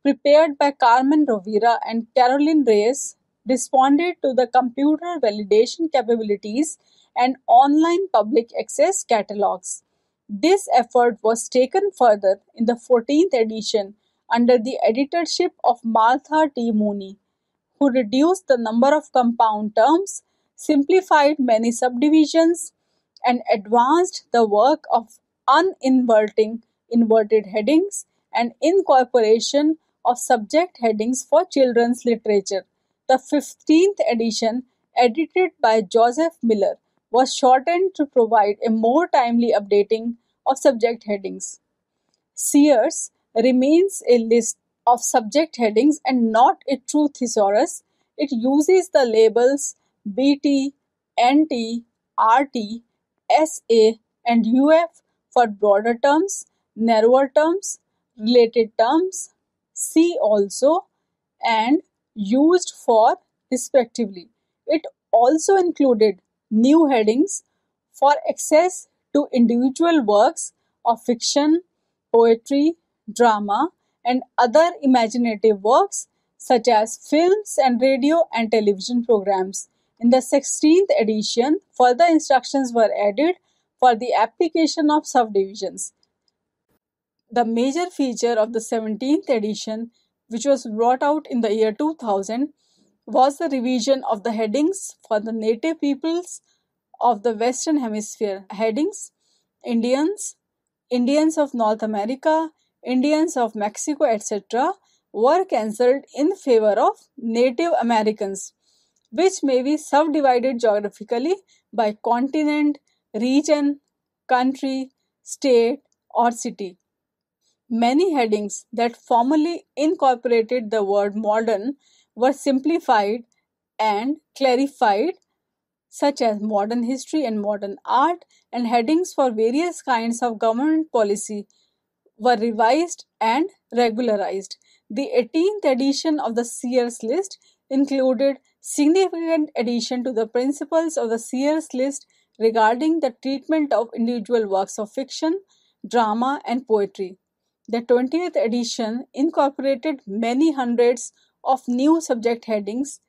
prepared by Carmen Rovira and Caroline Reyes, responded to the computer validation capabilities and online public access catalogs. This effort was taken further in the 14th edition under the editorship of Martha T. Mooney, who reduced the number of compound terms, simplified many subdivisions, and advanced the work of uninverting inverted headings and incorporation of subject headings for children's literature. The 15th edition, edited by Joseph Miller, was shortened to provide a more timely updating of subject headings. Sears remains a list of subject headings and not a true thesaurus. It uses the labels BT, NT, RT, SA, and UF for broader terms, narrower terms, related terms, see also, and used for respectively. It also included new headings for access to individual works of fiction, poetry, drama, and other imaginative works such as films and radio and television programs. In the 16th edition, further instructions were added for the application of subdivisions. The major feature of the 17th edition, which was brought out in the year 2000, was the revision of the headings for the native peoples of the Western Hemisphere. Headings: Indians, Indians of North America, Indians of Mexico, etc., were cancelled in favor of Native Americans, which may be subdivided geographically by continent, region, country, state, or city. Many headings that formerly incorporated the word modern were simplified and clarified, such as modern history and modern art, and headings for various kinds of government policy were revised and regularized. The 18th edition of the Sears list included significant addition to the principles of the Sears list regarding the treatment of individual works of fiction, drama, and poetry. The 20th edition incorporated many hundreds of new subject headings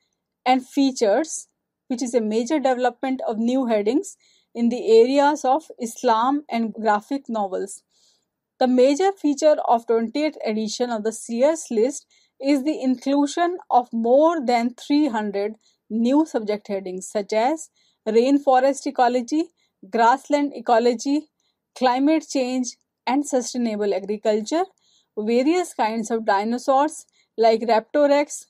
and features, which is a major development of new headings in the areas of Islam and graphic novels. The major feature of 20th edition of the Sears list is the inclusion of more than 300 new subject headings such as rainforest ecology, grassland ecology, climate change and sustainable agriculture, various kinds of dinosaurs like Raptorex,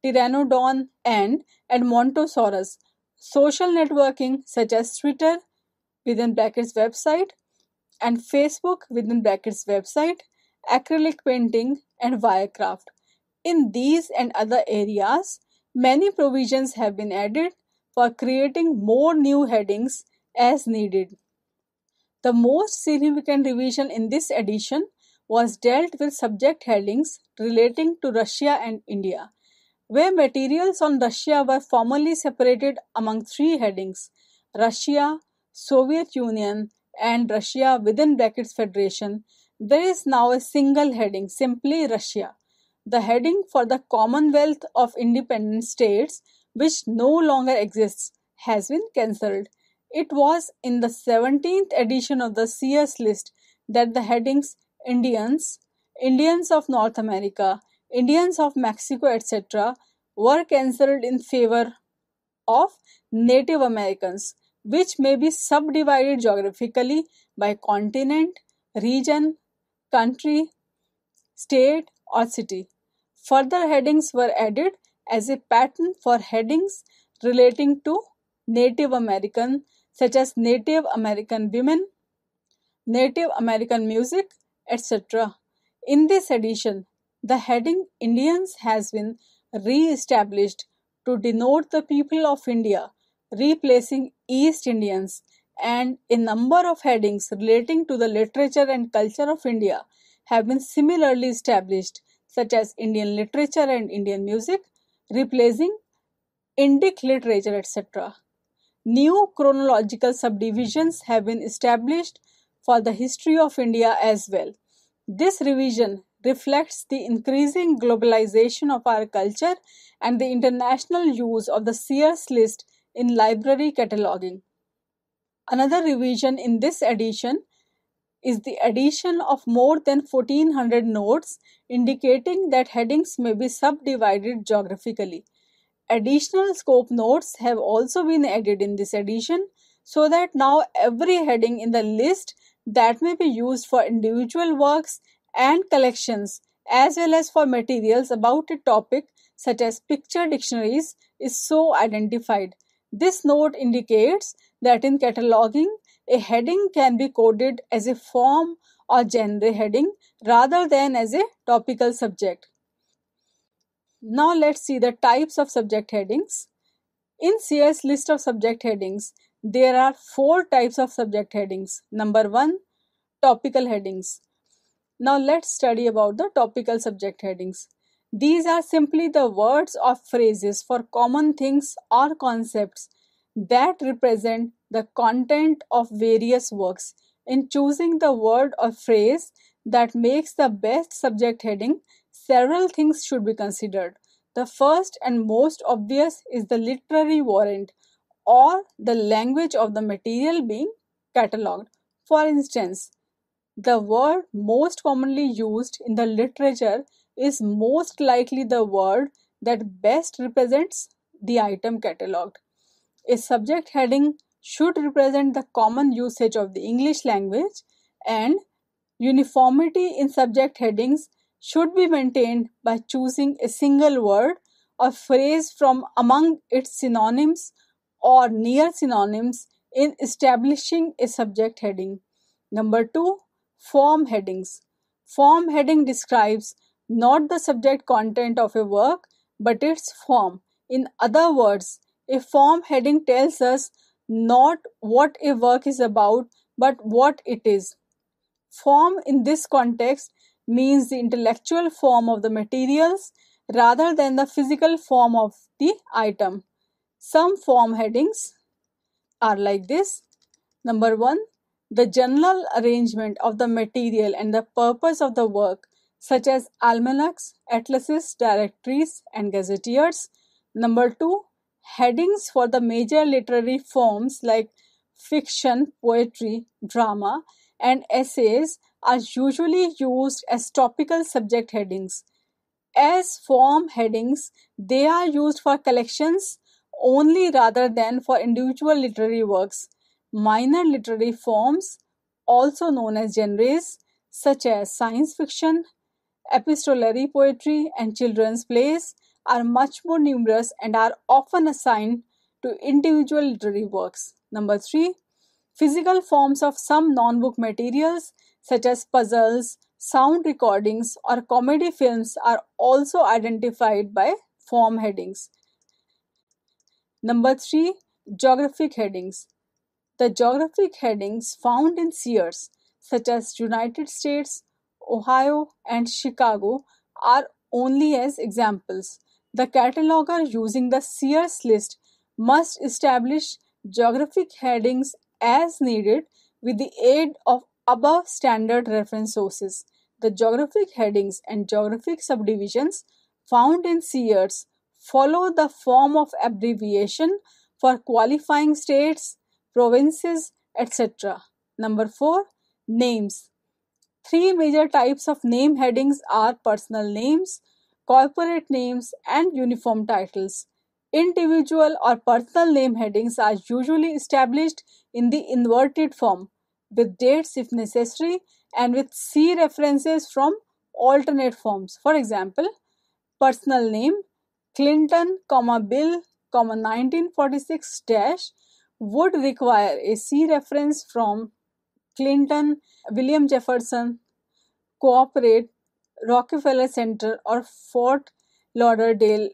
Pteranodon and Edmontosaurus, social networking such as Twitter within brackets website and Facebook within brackets website, acrylic painting and wirecraft. In these and other areas, many provisions have been added for creating more new headings as needed. The most significant revision in this edition was dealt with subject headings relating to Russia and India, where materials on Russia were formally separated among three headings: Russia, Soviet Union, and Russia within brackets Federation. There is now a single heading, simply Russia. The heading for the Commonwealth of Independent States, which no longer exists, has been cancelled. It was in the 17th edition of the Sears list that the headings Indians, Indians of North America, Indians of Mexico, etc., were cancelled in favor of Native Americans, which may be subdivided geographically by continent, region, country, state, or city. Further headings were added as a pattern for headings relating to Native American, such as Native American women, Native American music, etc. In this edition, the heading Indians has been re-established to denote the people of India, replacing East Indians, and a number of headings relating to the literature and culture of India have been similarly established, such as Indian literature and Indian music, replacing Indic literature, etc. New chronological subdivisions have been established for the history of India as well. This revision reflects the increasing globalization of our culture and the international use of the Sears list in library cataloging. Another revision in this edition is the addition of more than 1400 notes indicating that headings may be subdivided geographically. Additional scope notes have also been added in this edition so that now every heading in the list that may be used for individual works and collections as well as for materials about a topic such as picture dictionaries is so identified. This note indicates that in cataloging, a heading can be coded as a form or genre heading rather than as a topical subject. Now let's see the types of subject headings. In Sear's list of subject headings, there are 4 types of subject headings. Number 1, topical headings. Now let's study about the topical subject headings. These are simply the words or phrases for common things or concepts that represent the content of various works. In choosing the word or phrase that makes the best subject heading, several things should be considered. The first and most obvious is the literary warrant or the language of the material being catalogued. For instance, the word most commonly used in the literature is most likely the word that best represents the item catalogued. A subject heading should represent the common usage of the English language, and uniformity in subject headings should be maintained by choosing a single word or phrase from among its synonyms or near synonyms in establishing a subject heading. Number 2, form headings. Form heading describes not the subject content of a work but its form. In other words, a form heading tells us not what a work is about but what it is. Form in this context means the intellectual form of the materials rather than the physical form of the item. Some form headings are like this. Number 1, the general arrangement of the material and the purpose of the work, such as almanacs, atlases, directories, and gazetteers. Number 2, headings for the major literary forms like fiction, poetry, drama, and essays are usually used as topical subject headings. As form headings, they are used for collections only rather than for individual literary works. Minor literary forms, also known as genres, such as science fiction, epistolary poetry, and children's plays, are much more numerous and are often assigned to individual literary works. Number 3, physical forms of some non-book materials such as puzzles, sound recordings, or comedy films are also identified by form headings. Number 3, geographic headings. The geographic headings found in Sears, such as United States, Ohio, and Chicago, are only as examples. The cataloger using the Sears list must establish geographic headings as needed with the aid of above standard reference sources. The geographic headings and geographic subdivisions found in Sears follow the form of abbreviation for qualifying states, provinces, etc. Number 4, names. Three major types of name headings are personal names, corporate names, and uniform titles. Individual or personal name headings are usually established in the inverted form, with dates if necessary and with C references from alternate forms. For example, personal name Clinton, Bill, 1946 dash would require a C reference from Clinton, William Jefferson, Corporate, Rockefeller Center, or Fort Lauderdale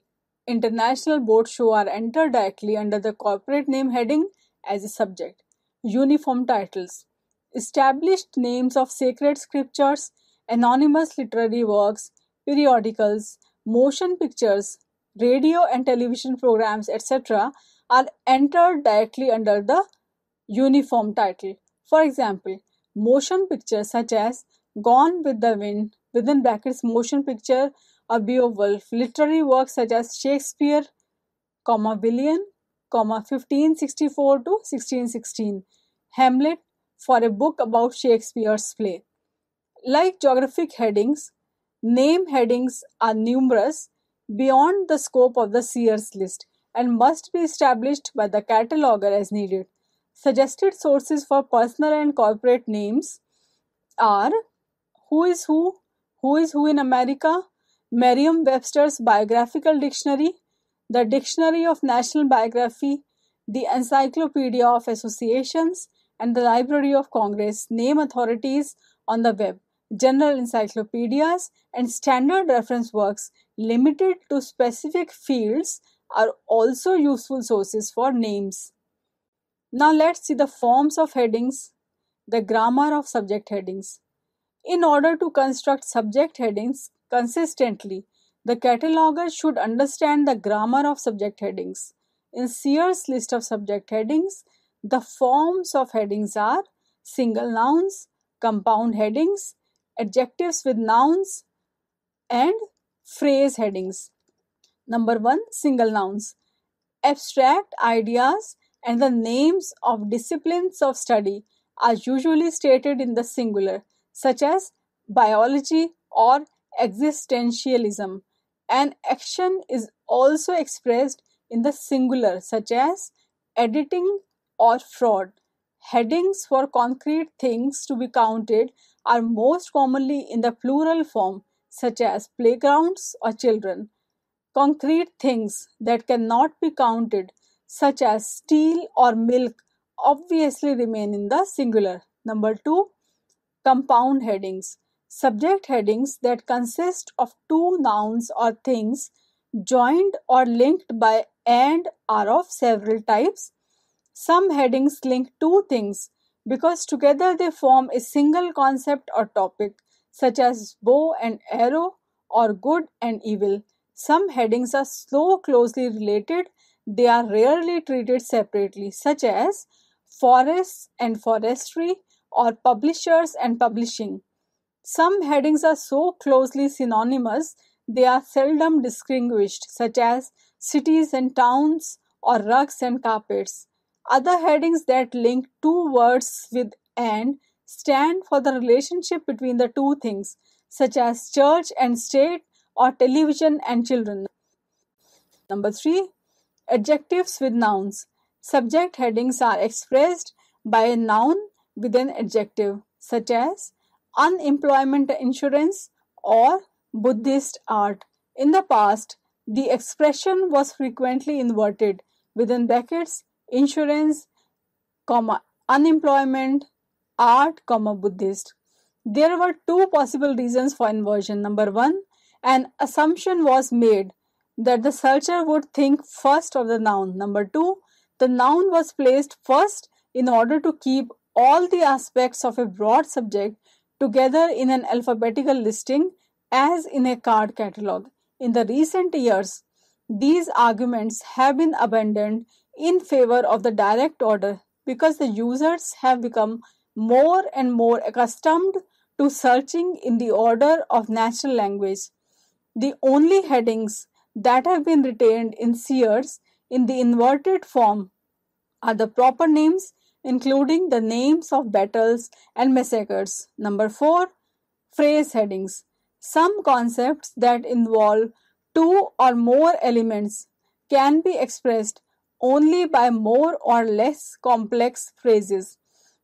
International Boat Show are entered directly under the corporate name heading as a subject. Uniform titles. Established names of sacred scriptures, anonymous literary works, periodicals, motion pictures, radio and television programs, etc. are entered directly under the uniform title. For example, motion pictures such as Gone with the Wind, within brackets motion picture, or Beowulf, literary works such as Shakespeare, William, 1564 to 1616, Hamlet, for a book about Shakespeare's play. Like geographic headings, name headings are numerous beyond the scope of the Sears list and must be established by the cataloger as needed. Suggested sources for personal and corporate names are Who is Who in America, Merriam-Webster's Biographical Dictionary, the Dictionary of National Biography, the Encyclopedia of Associations, and the Library of Congress. Name authorities on the web, general encyclopedias, and standard reference works limited to specific fields are also useful sources for names. Now let's see the forms of headings, the grammar of subject headings. In order to construct subject headings consistently, the cataloger should understand the grammar of subject headings. In Sear's list of subject headings, the forms of headings are single nouns, compound headings, adjectives with nouns, and phrase headings. Number 1, single nouns. Abstract ideas and the names of disciplines of study are usually stated in the singular, such as biology or existentialism. An action is also expressed in the singular, such as editing or fraud. Headings for concrete things to be counted are most commonly in the plural form, such as playgrounds or children. Concrete things that cannot be counted, such as steel or milk, obviously remain in the singular. Number 2, compound headings. Subject headings that consist of two nouns or things joined or linked by and are of several types. Some headings link two things because together they form a single concept or topic, such as bow and arrow or good and evil. Some headings are so closely related they are rarely treated separately, such as forests and forestry or publishers and publishing. Some headings are so closely synonymous they are seldom distinguished, such as cities and towns or rugs and carpets. Other headings that link two words with and stand for the relationship between the two things, such as church and state or television and children. Number 3, adjectives with nouns. Subject headings are expressed by a noun with an adjective, such as unemployment insurance or Buddhist art. In the past, the expression was frequently inverted within brackets insurance, unemployment, art, Buddhist. There were two possible reasons for inversion. Number 1, an assumption was made that the searcher would think first of the noun. Number 2, the noun was placed first in order to keep all the aspects of a broad subject together in an alphabetical listing as in a card catalog. In the recent years, these arguments have been abandoned in favor of the direct order because the users have become more and more accustomed to searching in the order of natural language. The only headings that have been retained in Sears in the inverted form are the proper names, including the names of battles and massacres. Number 4, phrase headings. Some concepts that involve two or more elements can be expressed only by more or less complex phrases.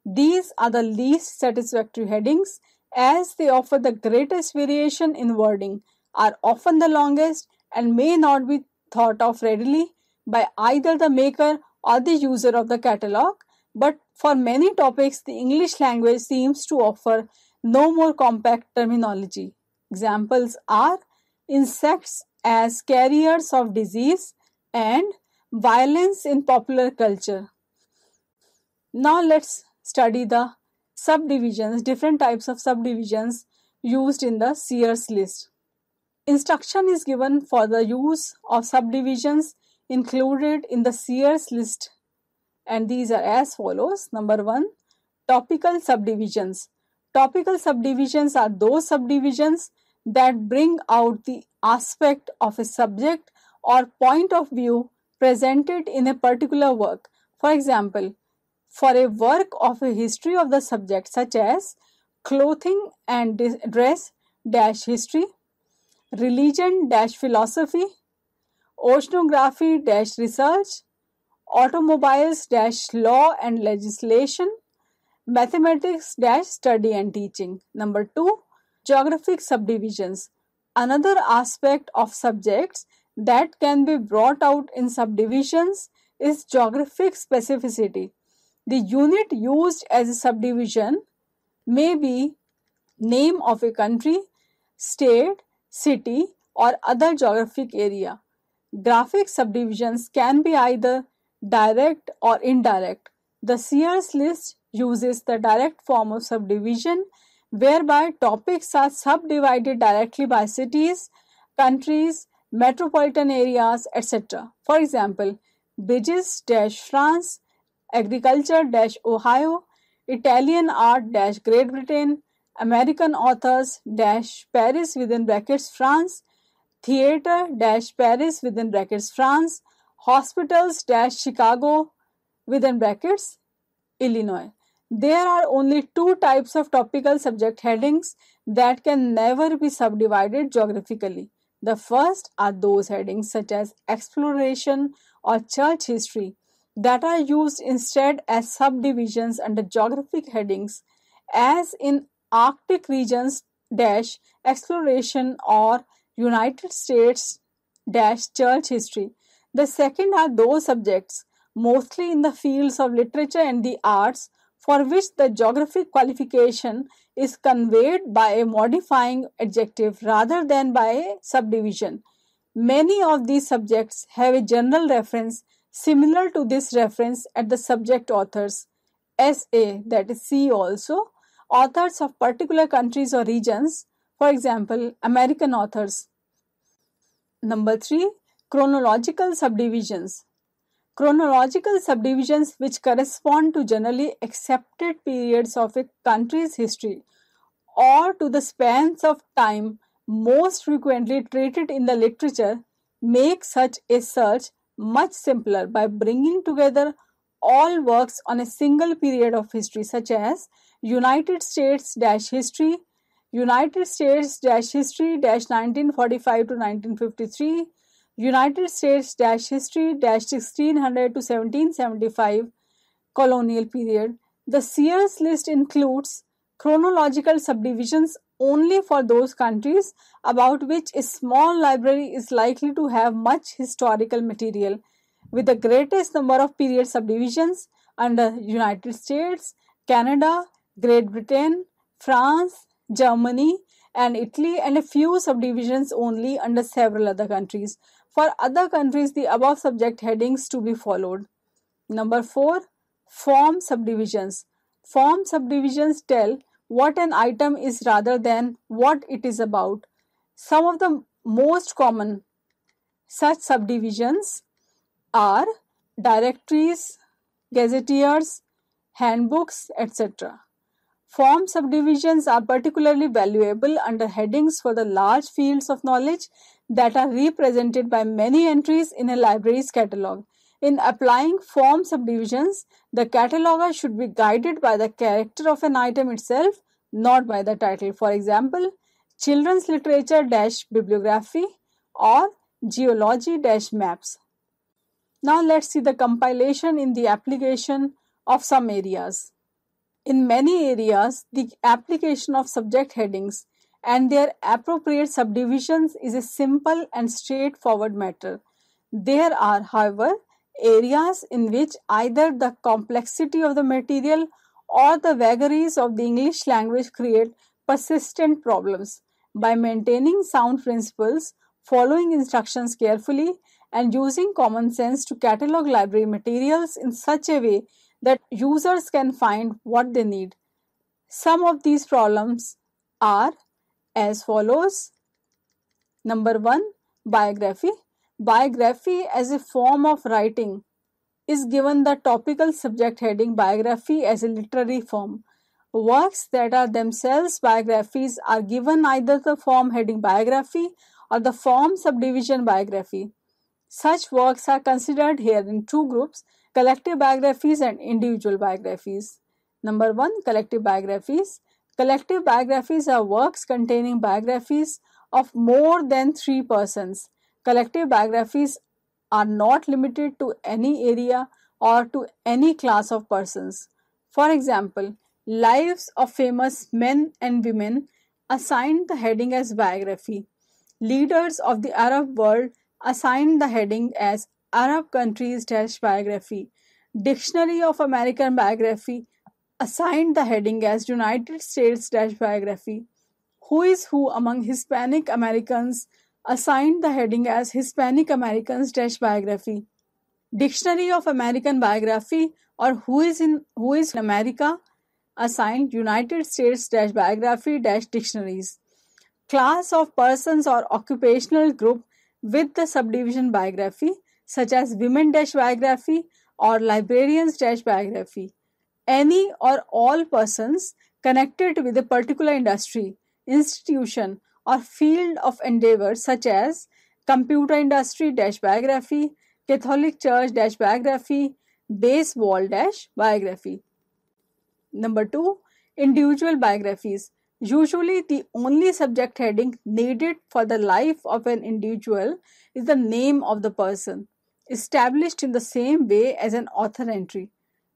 These are the least satisfactory headings as they offer the greatest variation in wording, are often the longest, and may not be thought of readily by either the maker or the user of the catalog. But for many topics, the English language seems to offer no more compact terminology. Examples are insects as carriers of disease and violence in popular culture. Now let's study the subdivisions, different types of subdivisions used in the Sears list. Instruction is given for the use of subdivisions included in the Sears list, and these are as follows. Number 1, topical subdivisions. Topical subdivisions are those subdivisions that bring out the aspect of a subject or point of view presented in a particular work. For example, for a work of a history of the subject, such as clothing and dress history, religion philosophy, oceanography research, automobiles law and legislation, mathematics study and teaching. Number 2, geographic subdivisions. Another aspect of subjects that can be brought out in subdivisions is geographic specificity. The unit used as a subdivision may be name of a country, state, city, or other geographic area. Graphic subdivisions can be either direct or indirect. The Sears list uses the direct form of subdivision, whereby topics are subdivided directly by cities, countries, metropolitan areas, etc. For example, bridges France, agriculture Ohio, Italian art Great Britain, American authors Paris within brackets France, theatre Paris within brackets France, hospitals Chicago within brackets Illinois. There are only two types of topical subject headings that can never be subdivided geographically. The first are those headings such as exploration or church history that are used instead as subdivisions under geographic headings, as in Arctic regions dash exploration or United States dash church history. The second are those subjects, mostly in the fields of literature and the arts, for which the geographic qualification is conveyed by a modifying adjective rather than by a subdivision. Many of these subjects have a general reference similar to this reference at the subject authors, SA, that is C also, authors of particular countries or regions, for example, American authors. Number 3, chronological subdivisions. Chronological subdivisions, which correspond to generally accepted periods of a country's history or to the spans of time most frequently treated in the literature, make such a search much simpler by bringing together all works on a single period of history, such as United States history, United States history 1945 to 1953, United States history 1600 to 1775 colonial period. The Sear's list includes chronological subdivisions only for those countries about which a small library is likely to have much historical material, with the greatest number of period subdivisions under United States, Canada, Great Britain, France, Germany, and Italy, and a few subdivisions only under several other countries. For other countries, the above subject headings to be followed. Number 4, form subdivisions. Form subdivisions tell what an item is rather than what it is about. Some of the most common such subdivisions are directories, gazetteers, handbooks, etc. Form subdivisions are particularly valuable under headings for the large fields of knowledge that are represented by many entries in a library's catalog. In applying form subdivisions, the cataloger should be guided by the character of an item itself, not by the title. For example, children's literature bibliography or geology maps. Now let's see the compilation in the application of some areas. In many areas, the application of subject headings and their appropriate subdivisions is a simple and straightforward matter. There are, however, areas in which either the complexity of the material or the vagaries of the English language create persistent problems. By maintaining sound principles, following instructions carefully, and using common sense to catalog library materials in such a way that users can find what they need. Some of these problems are as follows. Number 1, biography. Biography as a form of writing is given the topical subject heading biography as a literary form. Works that are themselves biographies are given either the form heading biography or the form subdivision biography. Such works are considered here in two groups: collective biographies and individual biographies. Number 1, collective biographies. Collective biographies are works containing biographies of more than 3 persons. Collective biographies are not limited to any area or to any class of persons. For example, lives of famous men and women assigned the heading as biography. Leaders of the Arab world assigned the heading as Arab countries biography. Dictionary of American biography assigned the heading as United States biography. Who is Who among Hispanic Americans assigned the heading as Hispanic Americans biography. Dictionary of American biography or Who is in America assigned United States biography dictionaries. Class of persons or occupational group with the subdivision biography, such as women biography or librarians biography. Any or all persons connected with a particular industry, institution, or field of endeavor, such as computer industry biography, Catholic Church biography, baseball biography. Number 2, individual biographies. Usually, the only subject heading needed for the life of an individual is the name of the person. established in the same way as an author entry.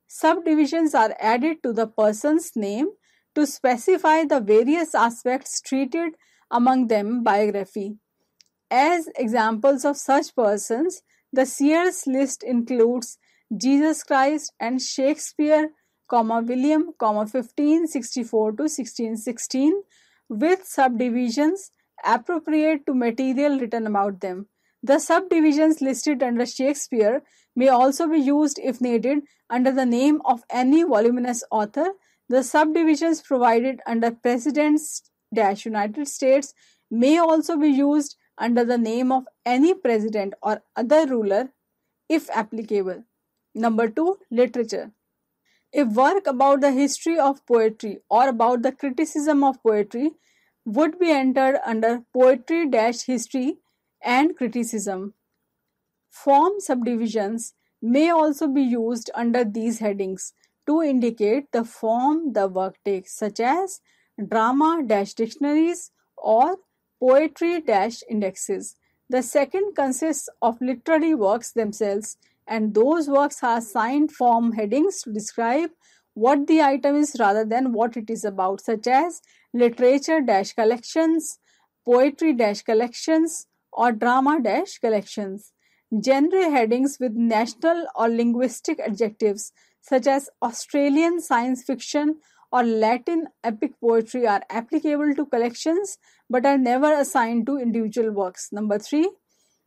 Subdivisions are added to the person's name to specify the various aspects treated, among them biography. As examples of such persons, the Sear's list includes Jesus Christ and Shakespeare, William, 1564 to 1616, with subdivisions appropriate to material written about them. The subdivisions listed under Shakespeare may also be used if needed under the name of any voluminous author. The subdivisions provided under President-United States may also be used under the name of any president or other ruler if applicable. Number 2. Literature. A work about the history of poetry or about the criticism of poetry would be entered under poetry-history and criticism. Form subdivisions may also be used under these headings to indicate the form the work takes, such as drama-dictionaries or poetry-indexes. The second consists of literary works themselves, and those works are assigned form headings to describe what the item is rather than what it is about, such as literature-collections, poetry-collections, or drama-collections. Genre headings with national or linguistic adjectives such as Australian science fiction or Latin epic poetry are applicable to collections but are never assigned to individual works. Number 3.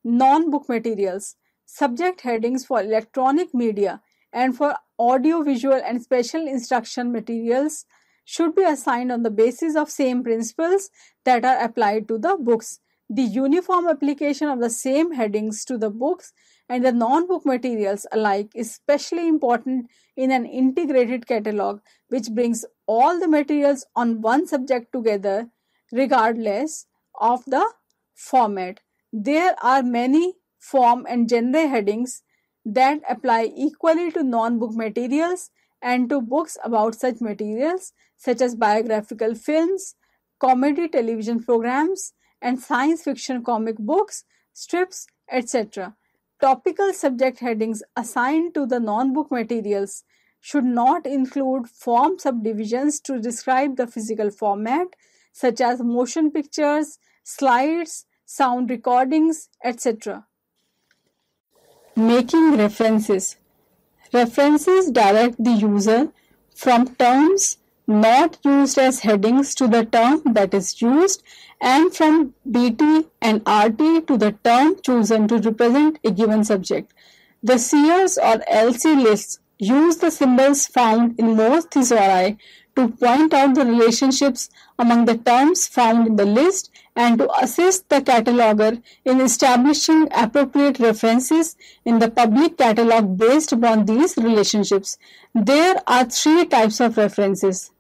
Non-book materials. Subject headings for electronic media and for audio-visual and special instruction materials should be assigned on the basis of same principles that are applied to the books. The uniform application of the same headings to the books and the non-book materials alike is especially important in an integrated catalog which brings all the materials on one subject together regardless of the format. There are many form and genre headings that apply equally to non-book materials and to books about such materials such as biographical films, comedy television programs, and science fiction comic books, strips, etc. Topical subject headings assigned to the non-book materials should not include form subdivisions to describe the physical format such as motion pictures, slides, sound recordings, etc. Making references. References direct the user from terms not used as headings to the term that is used and from BT and RT to the term chosen to represent a given subject. The Sears or LC lists use the symbols found in most thesauri to point out the relationships among the terms found in the list and to assist the cataloger in establishing appropriate references in the public catalog based upon these relationships. There are 3 types of references.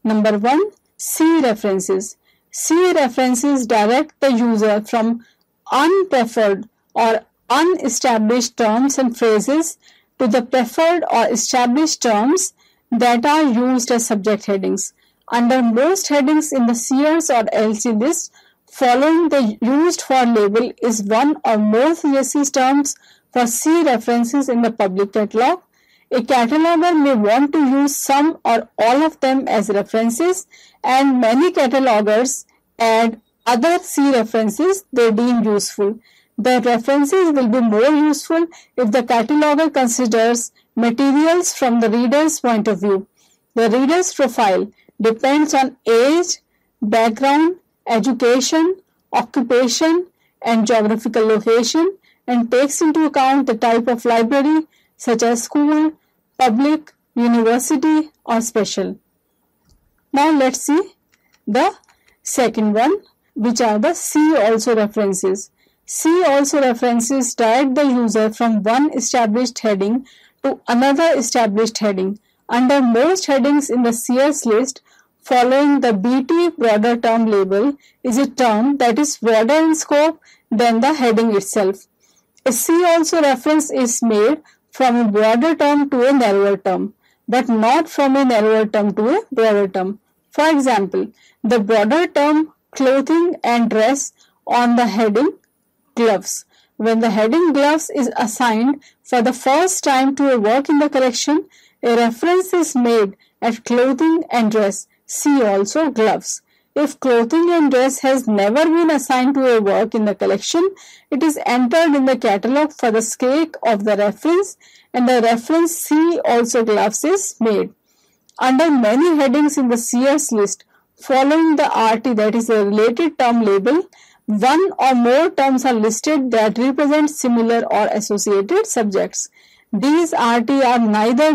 Number 1. C references. C references direct the user from unpreferred or unestablished terms and phrases to the preferred or established terms that are used as subject headings. Under most headings in the Sears or LC list, following the used for label is one or more CSC terms for C references in the public catalog. A cataloger may want to use some or all of them as references, and many catalogers add other C references they deem useful. The references will be more useful if the cataloger considers materials from the reader's point of view. The reader's profile depends on age, background, education, occupation, and geographical location and takes into account the type of library such as school, public, university, or special. Now let's see the second one, which are the C also references. C also references direct the user from one established heading to another established heading. Under most headings in the Sears list, following the BT broader term label is a term that is broader in scope than the heading itself. A C also reference is made from a broader term to a narrower term, but not from a narrower term to a broader term. For example, the broader term clothing and dress on the heading gloves When the heading gloves is assigned for the first time to a work in the collection, a reference is made at clothing and dress. See also gloves. If clothing and dress has never been assigned to a work in the collection, it is entered in the catalog for the sake of the reference, and the reference see also gloves is made. Under many headings in the Sear's list, following the RT, that is a related term label, one or more terms are listed that represent similar or associated subjects. These RT are neither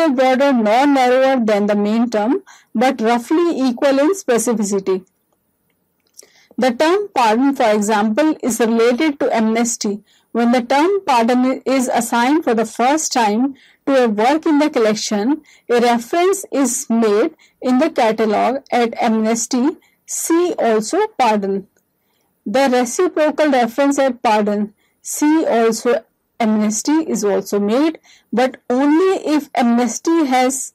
broader nor narrower than the main term, but roughly equal in specificity. The term pardon, for example, is related to amnesty. When the term pardon is assigned for the first time to a work in the collection, a reference is made in the catalog at amnesty. See also pardon. The reciprocal reference at pardon, see also amnesty, is also made, but only if amnesty has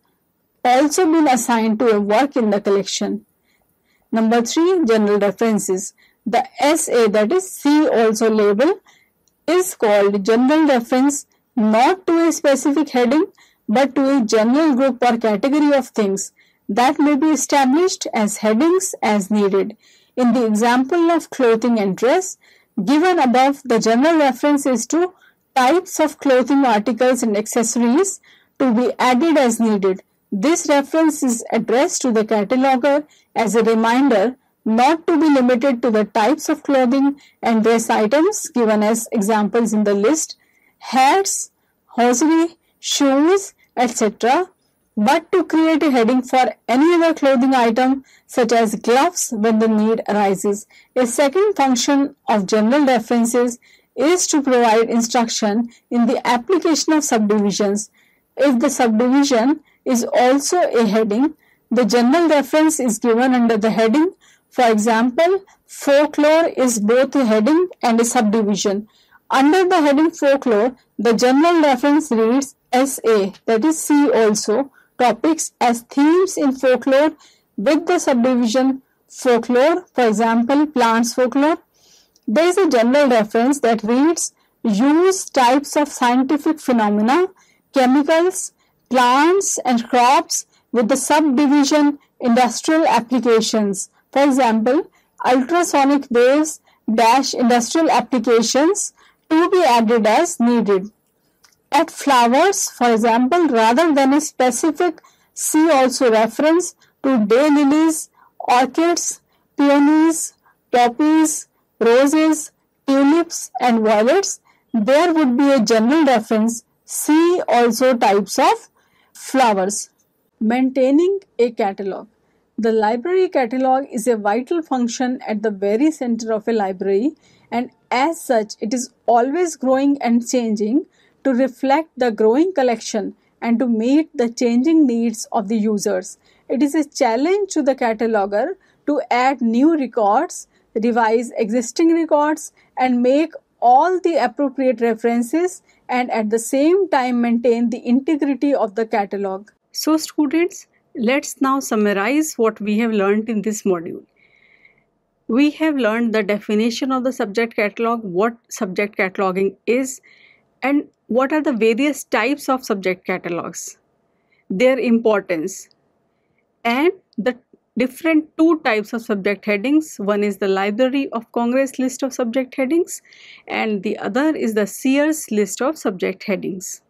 also been assigned to a work in the collection. Number 3, general references. The SA, that is see also label, is called general reference not to a specific heading but to a general group or category of things that may be established as headings as needed. In the example of clothing and dress given above, the general reference is to types of clothing articles and accessories to be added as needed. This reference is addressed to the cataloger as a reminder not to be limited to the types of clothing and dress items given as examples in the list, hats, hosiery, shoes, etc., but to create a heading for any other clothing item such as gloves when the need arises. A second function of general references is to provide instruction in the application of subdivisions. If the subdivision is also a heading, the general reference is given under the heading. For example, folklore is both a heading and a subdivision. Under the heading folklore, the general reference reads SA, that is see also, topics as themes in folklore with the subdivision folklore, for example, plants folklore. There is a general reference that reads use types of scientific phenomena, chemicals, plants and crops with the subdivision industrial applications. For example, ultrasonic waves dash industrial applications to be added as needed. At flowers, for example, rather than a specific see also reference to daylilies, orchids, peonies, poppies, roses, tulips and violets, there would be a general reference see also types of flowers. Maintaining a catalog. The library catalog is a vital function at the very center of a library, and as such it is always growing and changing to reflect the growing collection and to meet the changing needs of the users. It is a challenge to the cataloger to add new records, revise existing records, and make all the appropriate references, and at the same time maintain the integrity of the catalog. So students, let's now summarize what we have learned in this module. We have learned the definition of the subject catalog, what subject cataloging is, and what are the various types of subject catalogs, their importance, and the different two types of subject headings. One is the Library of Congress list of subject headings and the other is the Sear's list of subject headings.